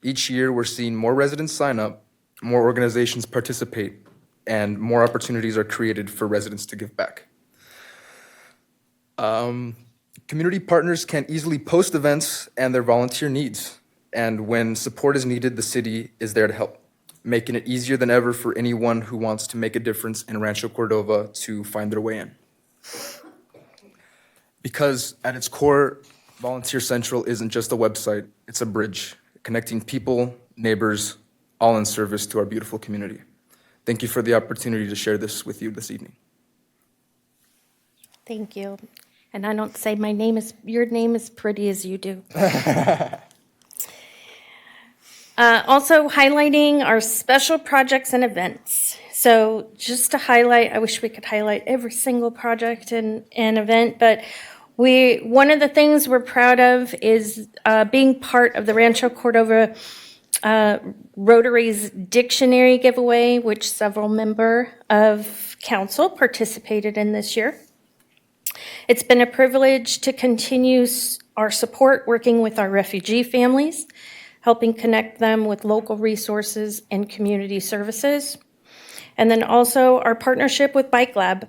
Each year, we're seeing more residents sign up, more organizations participate, and more opportunities are created for residents to give back. Community partners can easily post events and their volunteer needs, and when support is needed, the city is there to help, making it easier than ever for anyone who wants to make a difference in Rancho Cordova to find their way in. Because at its core, Volunteer Central isn't just a website, it's a bridge, connecting people, neighbors, all in service to our beautiful community. Thank you for the opportunity to share this with you this evening. Thank you. And I don't say your name is pretty as you do. Also highlighting our special projects and events. So just to highlight, I wish we could highlight every single project and event, but one of the things we're proud of is being part of the Rancho Cordova Rotary's dictionary giveaway, which several members of council participated in this year. It's been a privilege to continue our support working with our refugee families, helping connect them with local resources and community services. And then also our partnership with Bike Lab.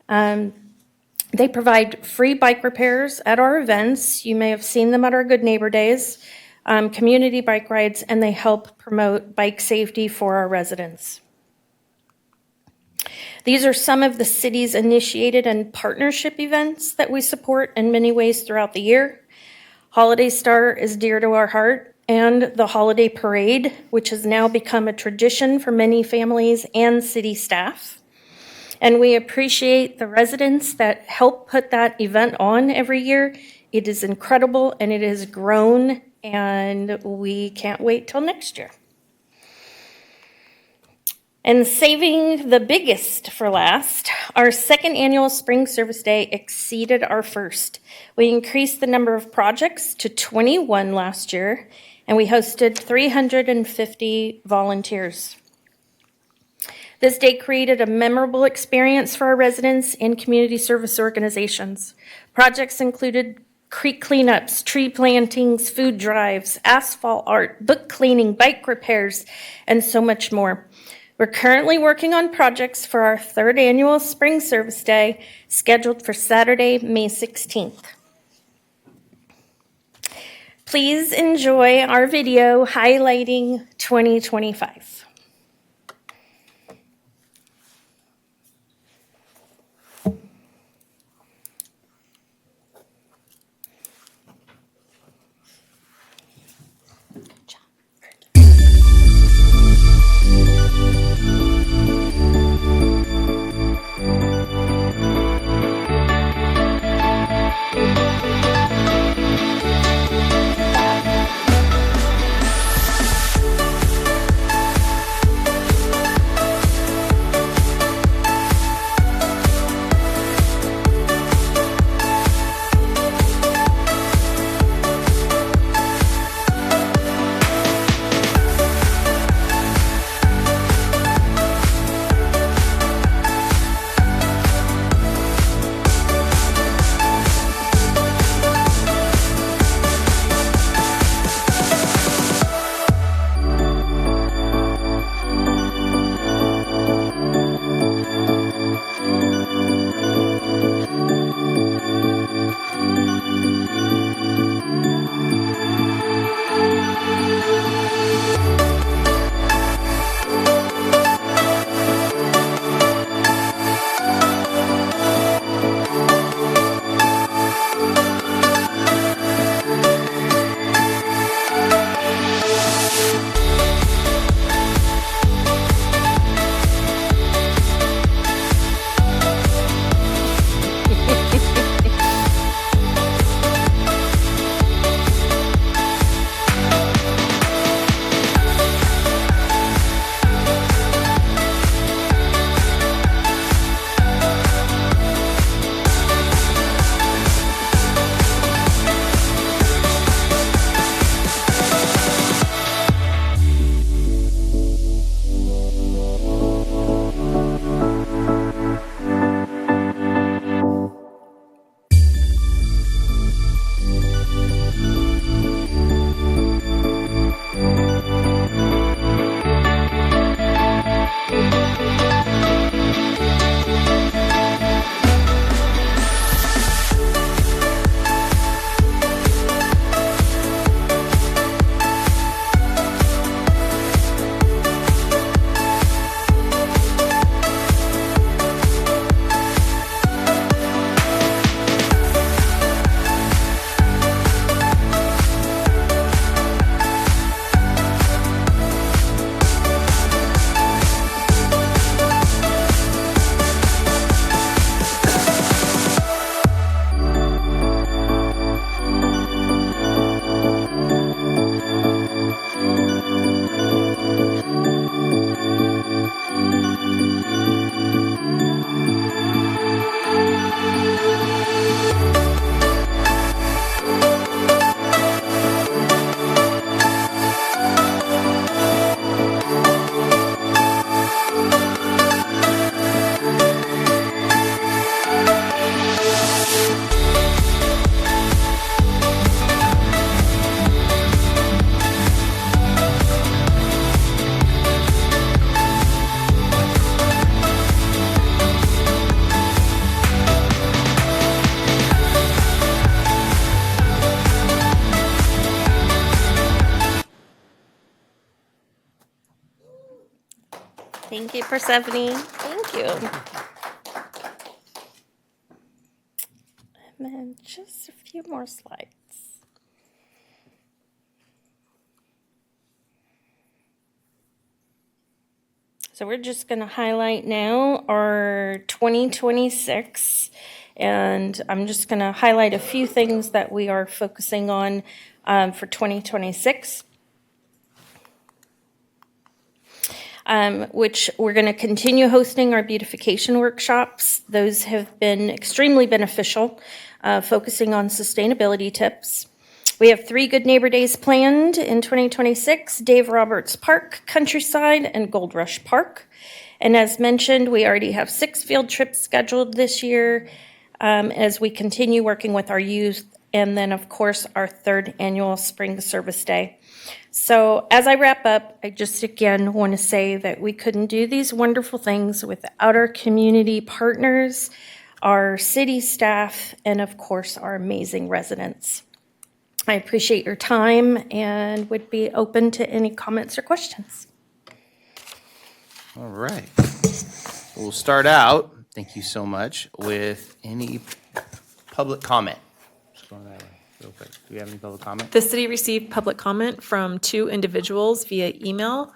They provide free bike repairs at our events. You may have seen them at our Good Neighbor Days, community bike rides, and they help promote bike safety for our residents. These are some of the city's initiated and partnership events that we support in many ways throughout the year. Holiday Star is dear to our heart, and the Holiday Parade, which has now become a tradition for many families and city staff. And we appreciate the residents that help put that event on every year. It is incredible, and it has grown, and we can't wait till next year. And saving the biggest for last, our second annual Spring Service Day exceeded our first. We increased the number of projects to 21 last year, and we hosted 350 volunteers. This day created a memorable experience for our residents and community service organizations. Projects included creek cleanups, tree plantings, food drives, asphalt art, book cleaning, bike repairs, and so much more. We're currently working on projects for our third annual Spring Service Day, scheduled for Saturday, May 16th. Please enjoy our video highlighting 2025. Thank you, Persephone. Thank you. And then just a few more slides. So we're just going to highlight now our 2026, and I'm just going to highlight a few things that we are focusing on for 2026. Which we're going to continue hosting our beautification workshops. Those have been extremely beneficial, focusing on sustainability tips. We have 3 Good Neighbor Days planned in 2026, Dave Roberts Park, Countryside, and Gold Rush Park. And as mentioned, we already have 6 field trips scheduled this year as we continue working with our youth, and then, of course, our 3rd annual Spring Service Day. So as I wrap up, I just again want to say that we couldn't do these wonderful things without our community partners, our city staff, and of course, our amazing residents. I appreciate your time and would be open to any comments or questions. All right. We'll start out, thank you so much, with any public comment. Just going that way real quick. Do we have any public comment? The city received public comment from 2 individuals via email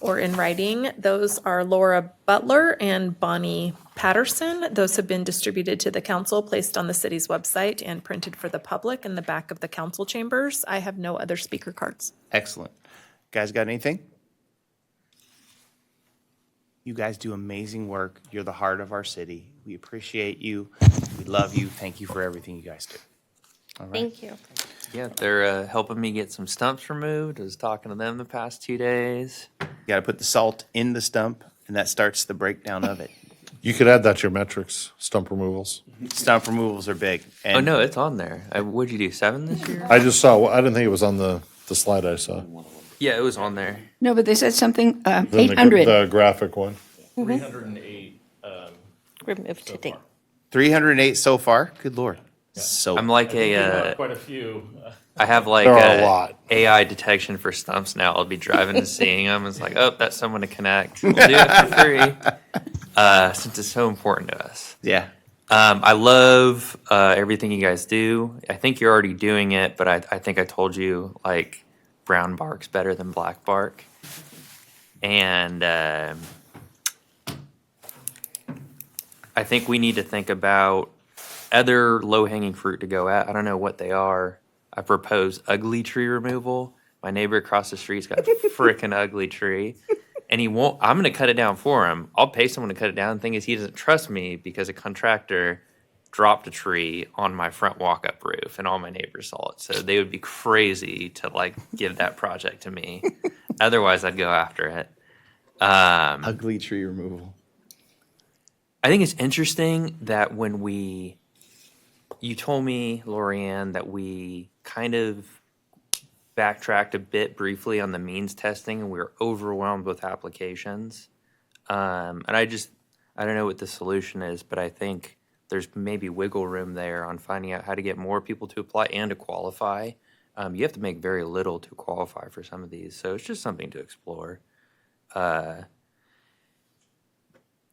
or in writing. Those are Laura Butler and Bonnie Patterson. Those have been distributed to the council, placed on the city's website, and printed for the public in the back of the council chambers. I have no other speaker cards. Excellent. Guys got anything? You guys do amazing work. You're the heart of our city. We appreciate you. We love you. Thank you for everything you guys do. All right. Thank you. Yeah, they're helping me get some stumps removed. I was talking to them the past 2 days. You got to put the salt in the stump, and that starts the breakdown of it. You could add that to your metrics, stump removals. Stump removals are big. Oh, no, it's on there. What'd you do, 7 this year? I just saw, I didn't think it was on the slide I saw. Yeah, it was on there. No, but they said something, Then 800. The graphic one. 308. Removed to date. 308 so far? Good Lord. So I'm like Quite a few. I have like There are a lot. AI detection for stumps now. I'll be driving and seeing them. It's like, oh, that's someone to connect. We'll do it for free since it's so important to us. Yeah. I love everything you guys do. I think you're already doing it, but I think I told you like brown bark's better than black bark. And I think we need to think about other low-hanging fruit to go at. I don't know what they are. I propose ugly tree removal. My neighbor across the street's got a freaking ugly tree, and he won't. I'm going to cut it down for him. I'll pay someone to cut it down. The thing is, he doesn't trust me because a contractor dropped a tree on my front walk-up roof, and all my neighbors saw it. So they would be crazy to like give that project to me. Otherwise, I'd go after it. Ugly tree removal. I think it's interesting that you told me, Lorianne, that we kind of backtracked a bit briefly on the means testing and we were overwhelmed with applications. And I don't know what the solution is, but I think there's maybe wiggle room there on finding out how to get more people to apply and to qualify. You have to make very little to qualify for some of these, so it's just something to explore.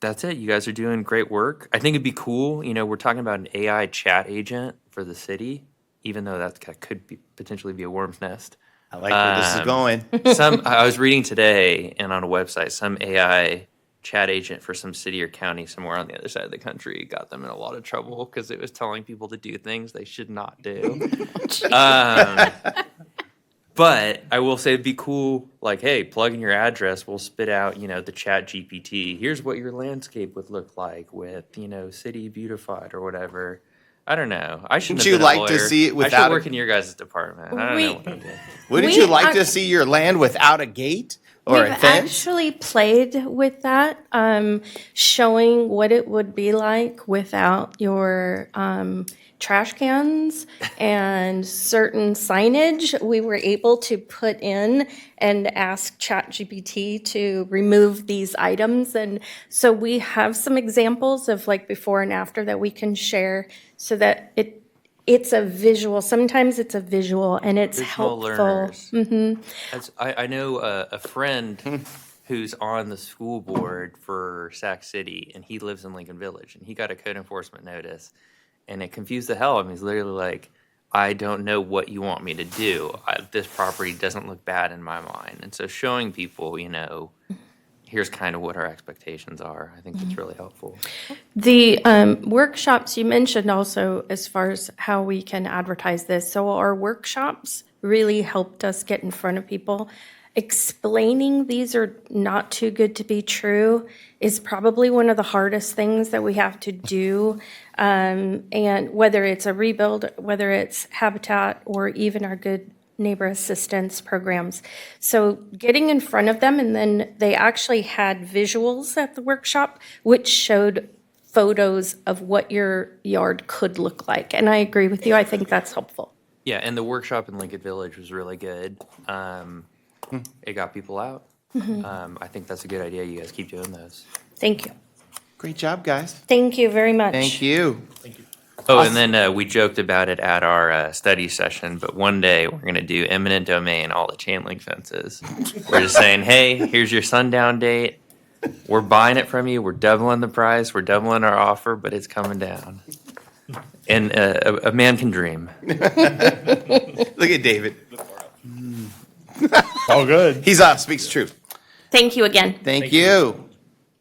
That's it. You guys are doing great work. I think it'd be cool. You know, we're talking about an AI chat agent for the city, even though that could potentially be a worm's nest. I like where this is going. I was reading today and on a website, some AI chat agent for some city or county somewhere on the other side of the country got them in a lot of trouble because it was telling people to do things they should not do. But I will say it'd be cool, like, hey, plug in your address, we'll spit out, the chat GPT. Here's what your landscape would look like with, city beautified or whatever. I don't know. I shouldn't Wouldn't have you been a like to lawyer. see it I without should work in your guys' department. I don't know what I'm doing. Wouldn't you like to see your land without a gate or a We've fence? actually played with that, showing what it would be like without your trash cans and certain signage. We were able to put in and ask ChatGPT to remove these items. And so we have some examples of like before and after that we can share so that it's a visual. Sometimes it's a visual and it's Visual helpful. learners. Mm-hmm. I know a friend who's on the school board for Sac City, and he lives in Lincoln Village, and he got a code enforcement notice, and it confused the hell out of him. He's literally like, I don't know what you want me to do. This property doesn't look bad in my mind. And so showing people, here's kind of what our expectations are, I think that's really helpful. The workshops you mentioned also, as far as how we can advertise this. So our workshops really helped us get in front of people. Explaining these are not too good to be true is probably one of the hardest things that we have to do. And whether it's a rebuild, whether it's habitat, or even our good neighbor assistance programs. So getting in front of them, and then they actually had visuals at the workshop, which showed photos of what your yard could look like. And I agree with you. I think that's helpful. Yeah, and the workshop in Lincoln Village was really good. It got people out. I think that's a good idea. You guys keep doing those. Thank you. Great job, guys. Thank you very much. Thank you. Oh, and then we joked about it at our study session, but one day we're going to do eminent domain, all the chain link fences. We're just saying, hey, here's your sundown date. We're buying it from you. We're doubling the price. We're doubling our offer, but it's coming down. And a man can dream. Look at David. All good. He's speaks the truth. Thank you again. Thank you.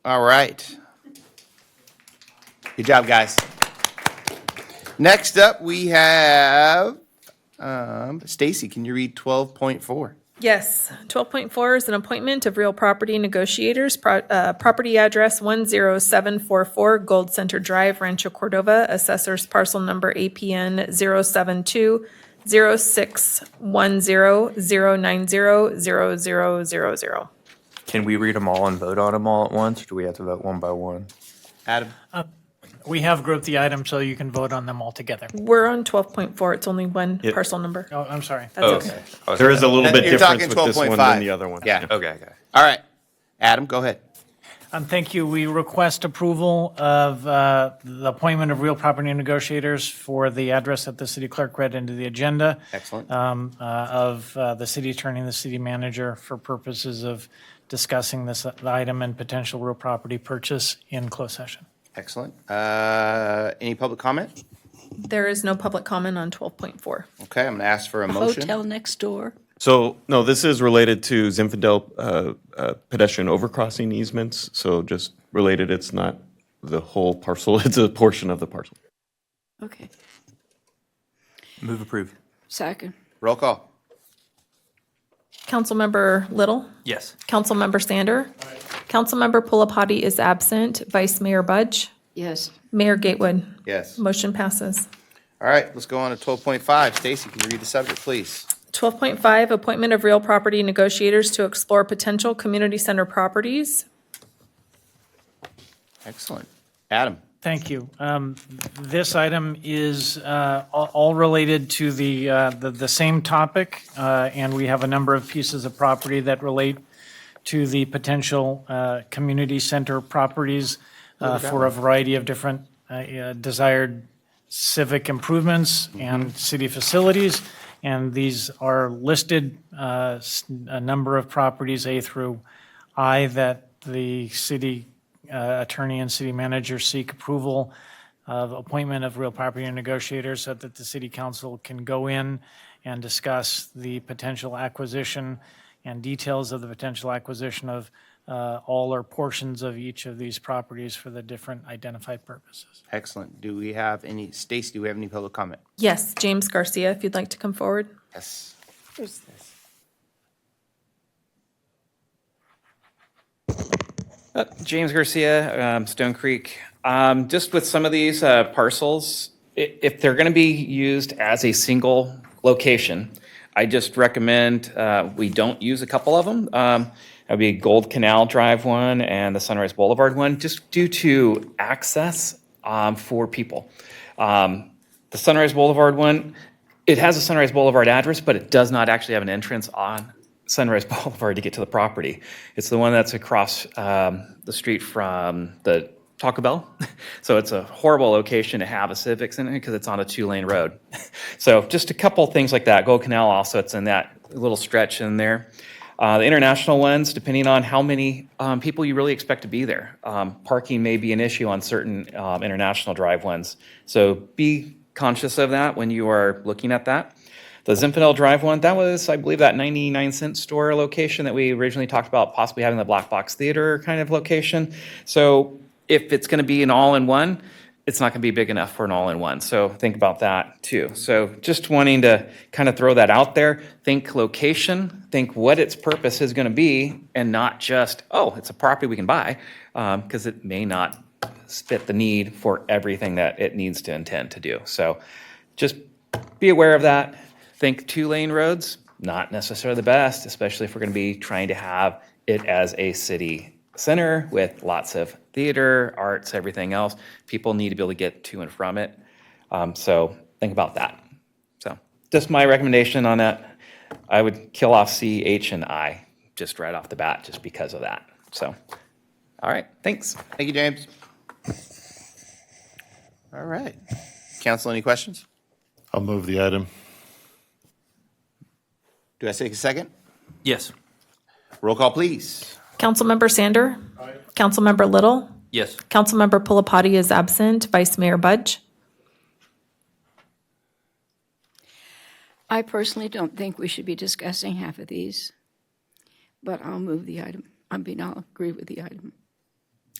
All right. Good job, guys. Next up, we have Stacy. Can you read 12.4? Yes, 12.4 is an appointment of real property negotiators, property address 10744 Gold Center Drive, Rancho Cordova, assessor's parcel number APN 072-0610-090-0000. Can we read them all and vote on them all at once, or do we have to vote one by one? Adam? We have grouped the items so you can vote on them all together. We're on 12.4, it's only one Yep. parcel number. Oh, I'm sorry. That's okay. There is a little bit You're difference talking with this one 12.5. than the other one. Yeah. Okay. All right. Adam, go ahead. Thank you. We request approval of the appointment of real property negotiators for the address that the city clerk read into the agenda. Excellent. Of the city attorney and the city manager for purposes of discussing this item and potential real property purchase in closed session. Excellent. Any public comment? There is no public comment on 12.4. Okay, I'm going to ask for a motion. Hotel next door. So, no, this is related to Zinfandel pedestrian overcrossing easements. So just related, it's not the whole parcel, it's a portion of the parcel. Okay. Move approve. Second. Roll call. Councilmember Little? Yes. Councilmember Sander? Councilmember Pulapati is absent. Vice Mayor Budge? Yes. Mayor Gatewood? Yes. Motion passes. All right, let's go on to 12.5. Stacy, can you read the subject, please? 12.5, appointment of real property negotiators to explore potential community center properties. Excellent. Adam? Thank you. This item is all related to the same topic, and we have a number of pieces of property that relate to the potential community center properties for a variety of different desired civic improvements and city facilities. And these are listed, a number of properties, A through I, that the city attorney and city manager seek approval of appointment of real property negotiators so that the city council can go in and discuss the potential acquisition and details of the potential acquisition of all or portions of each of these properties for the different identified purposes. Excellent. Do we have any, Stacy, do we have any public comment? Yes, James Garcia, if you'd like to come forward. Yes. Who's this? James Garcia, Stone Creek. Just with some of these parcels, if they're going to be used as a single location, I just recommend we don't use a couple of them. That would be Gold Canal Drive one and the Sunrise Boulevard one, just due to access for people. The Sunrise Boulevard one, it has a Sunrise Boulevard address, but it does not actually have an entrance on Sunrise Boulevard to get to the property. It's the one that's across the street from the Taco Bell. So it's a horrible location to have a Civics in it because it's on a 2-lane road. So just a couple things like that. Gold Canal also, it's in that little stretch in there. The international ones, depending on how many people you really expect to be there. Parking may be an issue on certain international drive ones. So be conscious of that when you are looking at that. The Zinfandel Drive one, that was, I believe, that 99-cent store location that we originally talked about possibly having the black box theater kind of location. So if it's going to be an all-in-one, it's not going to be big enough for an all-in-one. So think about that too. So just wanting to kind of throw that out there. Think location, think what its purpose is going to be, and not just, oh, it's a property we can buy, because it may not fit the need for everything that it needs to intend to do. So just be aware of that. Think 2-lane roads, not necessarily the best, especially if we're going to be trying to have it as a city center with lots of theater, arts, everything else. People need to be able to get to and from it. So think about that. So just my recommendation on that. I would kill off C, H, and I just right off the bat just because of that. So, all right, thanks. Thank you, James. All right. Council, any questions? I'll move the item. Do I take a second? Yes. Roll call, please. Councilmember Sander? Aye. Councilmember Little? Yes. Councilmember Pulapati is absent. Vice Mayor Budge? I personally don't think we should be discussing half of these, but I'll move the item. I'll agree with the item.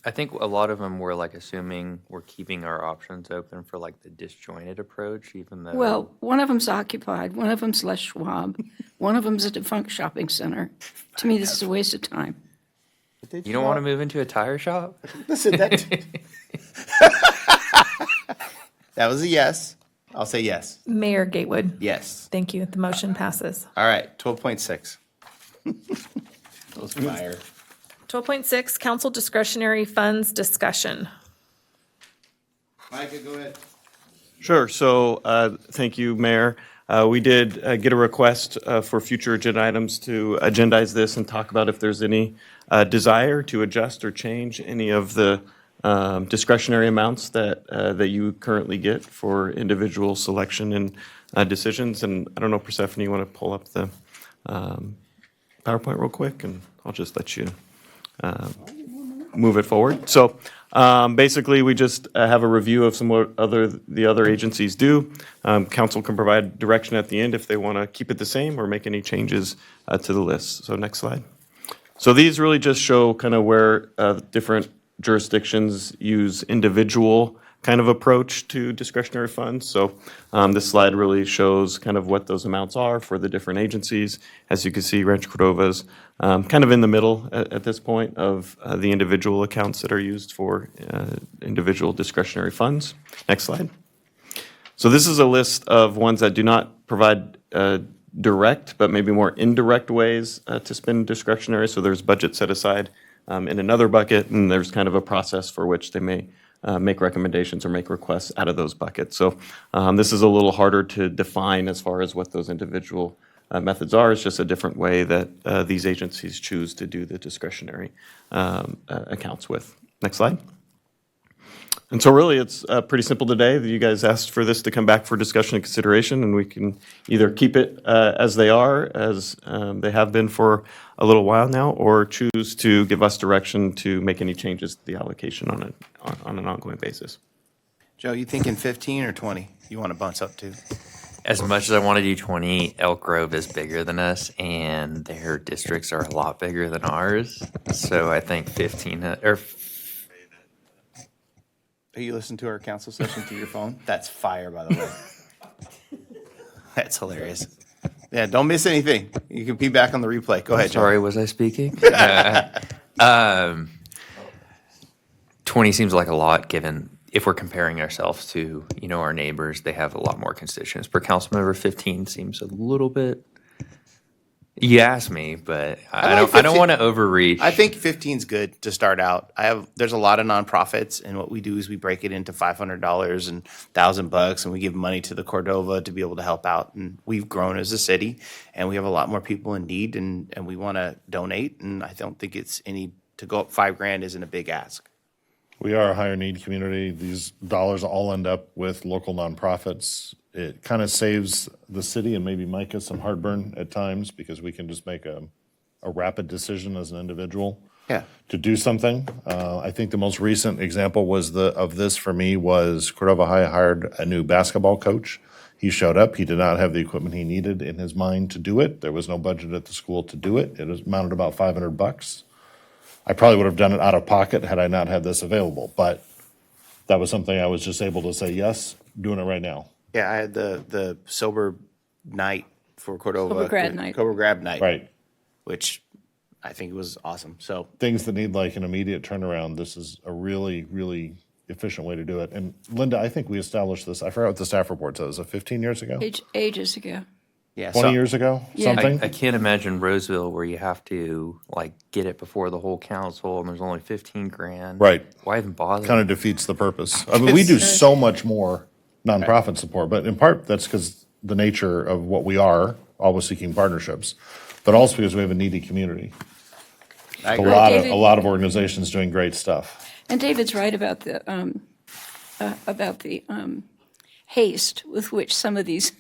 I think a lot of them were like assuming we're keeping our options open for like the disjointed approach, even though. Well, one of them's occupied, one of them's Les Schwab, one of them's a defunct shopping center. To me, this is a waste of time. You don't want to move into a tire shop? Listen, that that was a yes. I'll say yes. Mayor Gatewood? Yes. Thank you. The motion passes. All right, 12.6. Those fire. 12.6, council discretionary funds discussion. Micah, go ahead. Sure. So thank you, Mayor. We did get a request for future agenda items to agendize this and talk about if there's any desire to adjust or change any of the discretionary amounts that you currently get for individual selection and decisions. And I don't know, Persephone, you want to pull up the PowerPoint real quick, and I'll just let you move it forward. So basically, we just have a review of some what the other agencies do. Council can provide direction at the end if they want to keep it the same or make any changes to the list. So next slide. So these really just show kind of where different jurisdictions use individual kind of approach to discretionary funds. So this slide really shows kind of what those amounts are for the different agencies. As you can see, Rancho Cordova's kind of in the middle at this point of the individual accounts that are used for individual discretionary funds. Next slide. So this is a list of ones that do not provide direct, but maybe more indirect ways to spend discretionary. So there's budget set aside in another bucket, and there's kind of a process for which they may make recommendations or make requests out of those buckets. So this is a little harder to define as far as what those individual methods are. It's just a different way that these agencies choose to do the discretionary accounts with. Next slide. And so really, it's pretty simple today. You guys asked for this to come back for discussion and consideration, and we can either keep it as they are, as they have been for a little while now, or choose to give us direction to make any changes to the allocation on an ongoing basis. Joe, you thinking 15 or 20? You want to bounce up to? As much as I want to do 20, Elk Grove is bigger than us, and their districts are a lot bigger than ours. So I think 15 or. Are you listening to our council session through your phone? That's fire, by the way. That's hilarious. Yeah, don't miss anything. You can be back on the replay. Go ahead, Joe. Sorry, was I speaking? 20 seems like a lot given if we're comparing ourselves to, our neighbors, they have a lot more constituents. Per council member, 15 seems a little bit. You asked me, but I don't want to overreach. I think 15 is good to start out. There's a lot of nonprofits, and what we do is we break it into $500 and $1,000, and we give money to the Cordova to be able to help out. And we've grown as a city, and we have a lot more people in need, and we want to donate. And I don't think to go up $5,000 isn't a big ask. We are a higher need community. These dollars all end up with local nonprofits. It kind of saves the city and maybe Micah some heartburn at times because we can just make a a rapid decision as an individual. Yeah. To do something. I think the most recent example of this for me was Cordova High hired a new basketball coach. He showed up. He did not have the equipment he needed in his mind to do it. There was no budget at the school to do it. It was mounted about $500. I probably would have done it out of pocket had I not had this available, but that was something I was just able to say, yes, doing it right now. Yeah, I had the sober night for Cordova. Sober grad night. Sober grad night. Right. Which I think was awesome. So Things that need like an immediate turnaround, this is a really, really efficient way to do it. And Linda, I think we established this, I forgot what the staff report says, 15 years ago? Ages ago. yeah, 20 years ago, Yeah. something? I can't imagine Roseville where you have to like get it before the whole council and there's only 15 grand. Right. Why even bother? Kind of defeats the purpose. I mean, we do so much more nonprofit support, but in part, that's because the nature of what we are, always seeking partnerships, but also because we have a needy community. I A agree. David- lot of organizations doing great stuff. And David's right about the haste with which some of these.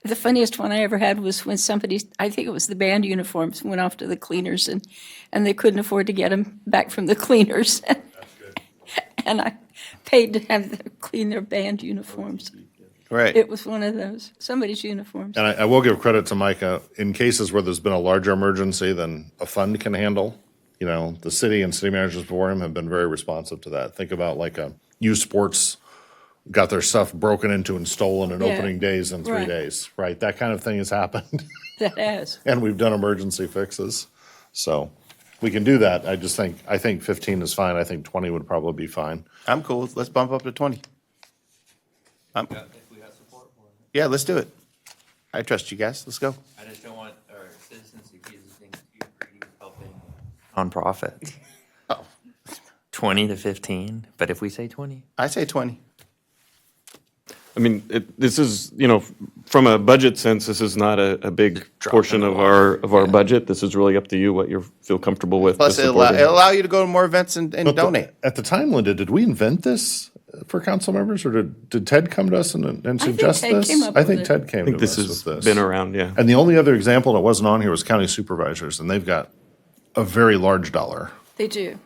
The funniest one I ever had was when somebody, I think it was the band uniforms, went off to the cleaners and they couldn't afford to get them back from the cleaners. And I paid to have them clean their band uniforms. Right. It was one of those, somebody's uniforms. And I will give credit to Micah, in cases where there's been a larger emergency than a fund can handle, you know, the city and city managers before him have been very responsive to that. Think about like a U Sports got their stuff broken into and stolen in Yeah. opening days in 3 Right. days, right? That kind of thing has happened. That has. And we've done emergency fixes. So we can do that. I think 15 is fine. I think 20 would probably be fine. I'm cool. Let's bump up to 20. Yeah, let's do it. I trust you guys. Let's go. I just don't want our citizens to accuse us being too greedy helping nonprofits. Oh. 20 to 15, but if we say 20. I say 20. I mean, this is, you know, from a budget sense, this is not a big portion of our budget. This is really up to you, what you feel comfortable with. Plus, it'll allow you to go to more events and donate. At the time, Linda, did we invent this for council members, or did Ted come to us and suggest Ted this? came up I with think it. Ted came I think to this us has with this. been around, yeah. And the only other example that wasn't on here was county supervisors, and they've got a very large dollar. They do.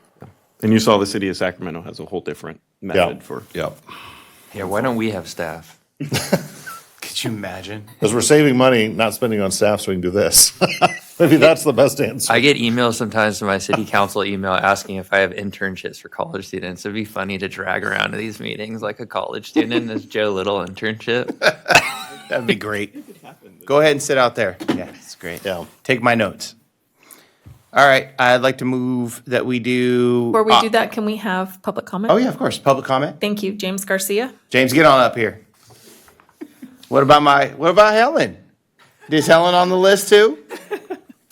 And you saw the city of Sacramento has a whole different method for. Yep. Yeah, why don't we have staff? Could you imagine? Because we're saving money, not spending on staff, so we can do this. Maybe that's the best answer. I get emails sometimes from my city council email asking if I have internships for college students. It'd be funny to drag around to these meetings like a college student as Joe Little internship. That'd be great. Go ahead and sit out there. Yeah, it's great. Yeah. Take my notes. All right, I'd like to move that we do. Before we do that, can we have public comment? Oh, yeah, of course. Public comment. Thank you. James Garcia. James, get on up here. What about Helen? Is Helen on the list too?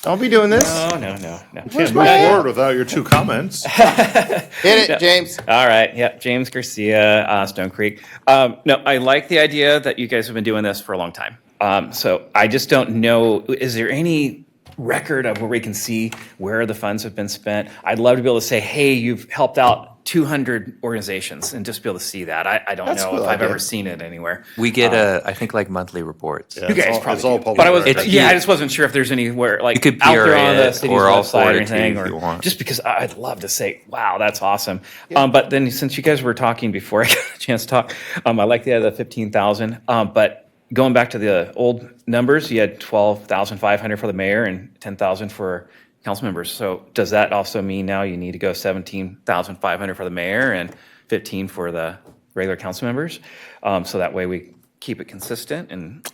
Don't be doing this. No. Can't move forward without your two comments. Hit it, James. All right. Yeah. James Garcia, Stone Creek. No, I like the idea that you guys have been doing this for a long time. So I just don't know, is there any record of where we can see where the funds have been spent? I'd love to be able to say, hey, you've helped out 200 organizations and just be able to see that. I don't That's a know cool if I've idea. ever seen it anywhere. We get, I think, like monthly reports. Yeah, You guys it's all probably do. public But I was, record. I just wasn't sure if there's anywhere like You could out there on PRA the it, city's or I'll website forward or it to you anything, if you or want. just because I'd love to say, wow, that's awesome. But then since you guys were talking before I got a chance to talk, I like the idea of the 15,000. But going back to the old numbers, you had 12,500 for the mayor and 10,000 for council members. So does that also mean now you need to go 17,500 for the mayor and 15 for the regular council members? So that way we keep it consistent and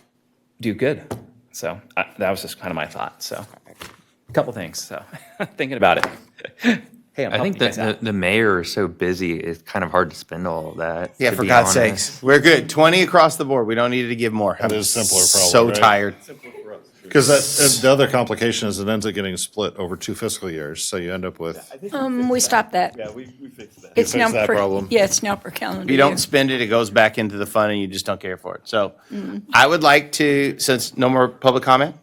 do good. So that was just kind of my thought. So a couple things. So thinking about it. Hey, I'm I think helping you guys that out. the mayor is so busy, it's kind of hard to spend all of that. Yeah, to for be God's honest. sakes. We're good. 20 across the board. We don't need to give more. That is simpler, probably, So right? tired. Because the other complication is it ends up getting split over 2 fiscal years, so you end up with. We stopped that. Yeah, we fixed that. It's now fixed that per, problem? yeah, it's now per calendar If you don't year. spend it, it goes back into the fund and you just don't care for it. So I would like to, since no more public comment?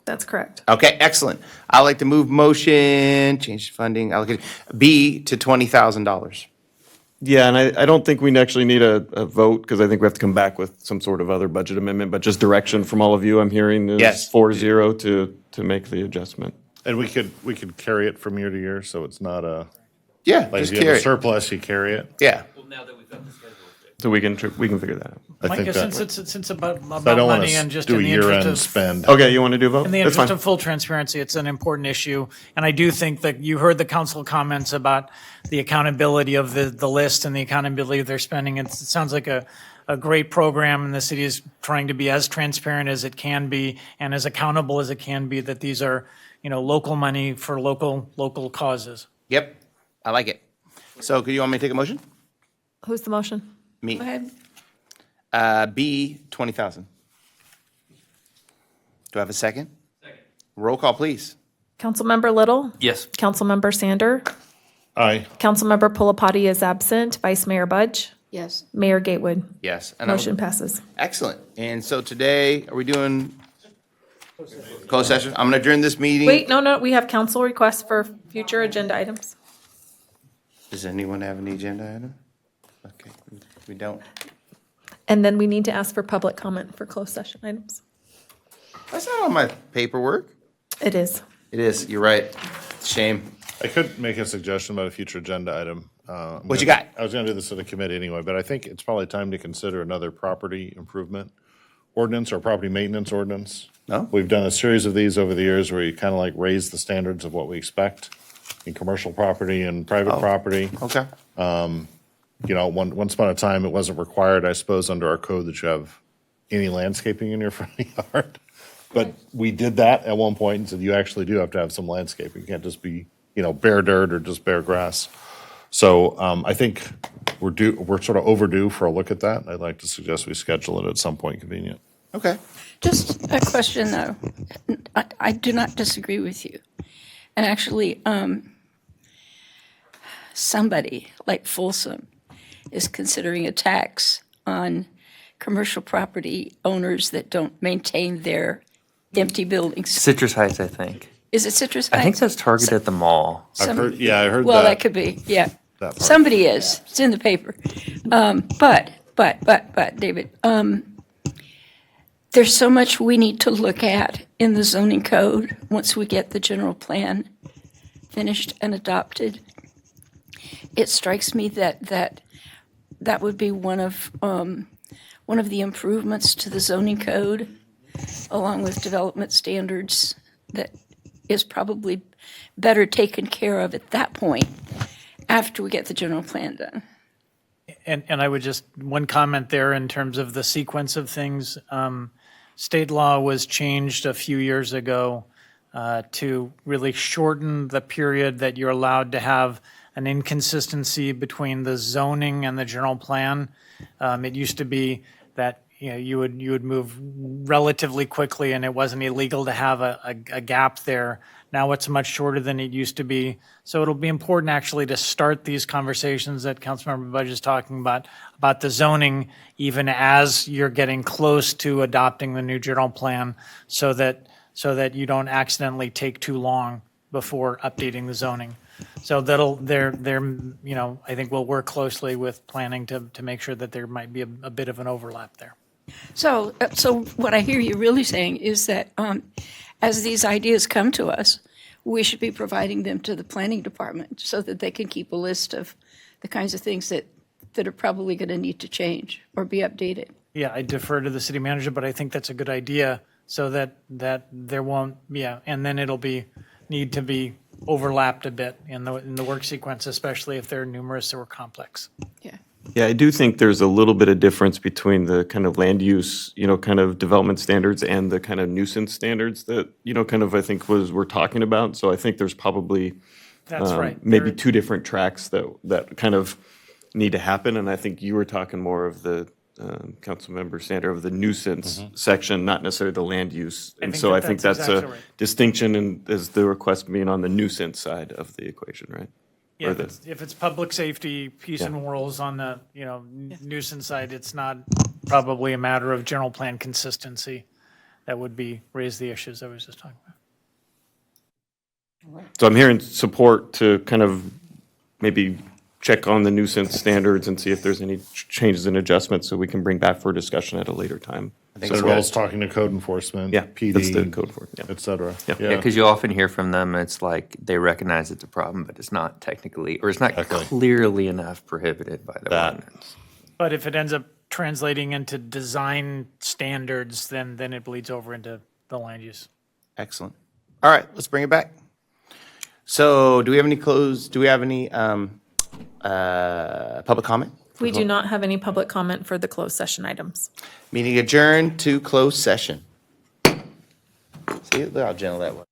That's correct. Okay, excellent. I'd like to move motion, change funding, allocate B to $20,000. Yeah, and I don't think we actually need a vote, because I think we have to come back with some sort of other budget amendment, but just direction from all of you, I'm hearing is Yes. 4-0 to make the adjustment. And we could carry it from year to year, so it's not a, Yeah, like just if you have carry a it. surplus, you carry it. Yeah. So we can figure that out. I Mike, think since that, it's about I don't want money to and just do in a the interest year-end of spend. Okay, you want to do a vote? in the That's interest fine. of full transparency, it's an important issue. And I do think that you heard the council comments about the accountability of the list and the accountability of their spending. It sounds like a great program, and the city is trying to be as transparent as it can be and as accountable as it can be, that these are, local money for local causes. Yep, I like it. So could you want me to take a motion? Who's the motion? Me. Go ahead. B, 20,000. Do I have a second? Second. Roll call, please. Councilmember Little? Yes. Councilmember Sander? Aye. Councilmember Pulapati is absent. Vice Mayor Budge? Yes. Mayor Gatewood? Yes. And Motion passes. Excellent. And so today, are we doing closed session? I'm going to adjourn this meeting. Wait, no, we have council requests for future agenda items. Does anyone have any agenda item? Okay, we don't. And then we need to ask for public comment for closed session items. That's not on my paperwork. It is. It is, you're right. Shame. I could make a suggestion about a future agenda item. What you got? I was going to do this at a committee anyway, but I think it's probably time to consider another property improvement ordinance or property maintenance ordinance. No? We've done a series of these over the years where you kind of like raise the standards of what we expect in commercial property and private property. Okay. Once upon a time, it wasn't required, I suppose, under our code that you have any landscaping in your front yard. But we did that at one point and said you actually do have to have some landscaping. You can't just be, bare dirt or just bare grass. So I think we're sort of overdue for a look at that. I'd like to suggest we schedule it at some point convenient. Okay. Just a question, though. I do not disagree with you. And actually, somebody like Folsom is considering a tax on commercial property owners that don't maintain their empty buildings. Citrus Heights, I think. Is it Citrus Heights? I think that's targeted at the mall. I heard that. Well, that could be, yeah. That part. Somebody is. It's in the paper. But, David, there's so much we need to look at in the zoning code once we get the general plan finished and adopted. It strikes me that would be one of the improvements to the zoning code, along with development standards, that is probably better taken care of at that point after we get the general plan done. And I would just, one comment there in terms of the sequence of things. State law was changed a few years ago to really shorten the period that you're allowed to have an inconsistency between the zoning and the general plan. It used to be that you would move relatively quickly and it wasn't illegal to have a gap there. Now it's much shorter than it used to be. So it'll be important actually to start these conversations that Councilmember Budge is talking about the zoning, even as you're getting close to adopting the new general plan, so that you don't accidentally take too long before updating the zoning. So I think we'll work closely with planning to make sure that there might be a bit of an overlap there. So what I hear you really saying is that as these ideas come to us, we should be providing them to the planning department so that they can keep a list of the kinds of things that are probably going to need to change or be updated. Yeah, I defer to the city manager, but I think that's a good idea so that there won't, and then it'll need to be overlapped a bit in the work sequence, especially if they're numerous or complex. Yeah. Yeah, I do think there's a little bit of difference between the kind of land use, kind of development standards and the kind of nuisance standards that, kind of I think we're talking about. So I think there's probably That's right. maybe two different tracks that kind of need to happen. And I think you were talking more of the Councilmember Sander of the nuisance section, not necessarily the land use. And so I think that's exactly a right. distinction, and is the request being on the nuisance side of the equation, right? Yeah, Or if it's public safety, peace and morals on the, nuisance side, it's not probably a matter of general plan consistency that would raise the issues I was just talking about. So I'm hearing support to kind of maybe check on the nuisance standards and see if there's any changes and adjustments so we can bring back for discussion at a later time. So as well as talking to code enforcement, Yeah, that's the PD, code enforcement, yeah. et cetera. Yeah. Yeah, because you often hear from them, it's like they recognize it's a problem, but it's not technically, or it's not clearly enough prohibited by the ordinance. But if it ends up translating into design standards, then it bleeds over into the land use. Excellent. All right, let's bring it back. So do we have any public comment? We do not have any public comment for the closed session items. Meeting adjourned to closed session. See, look how gentle that was.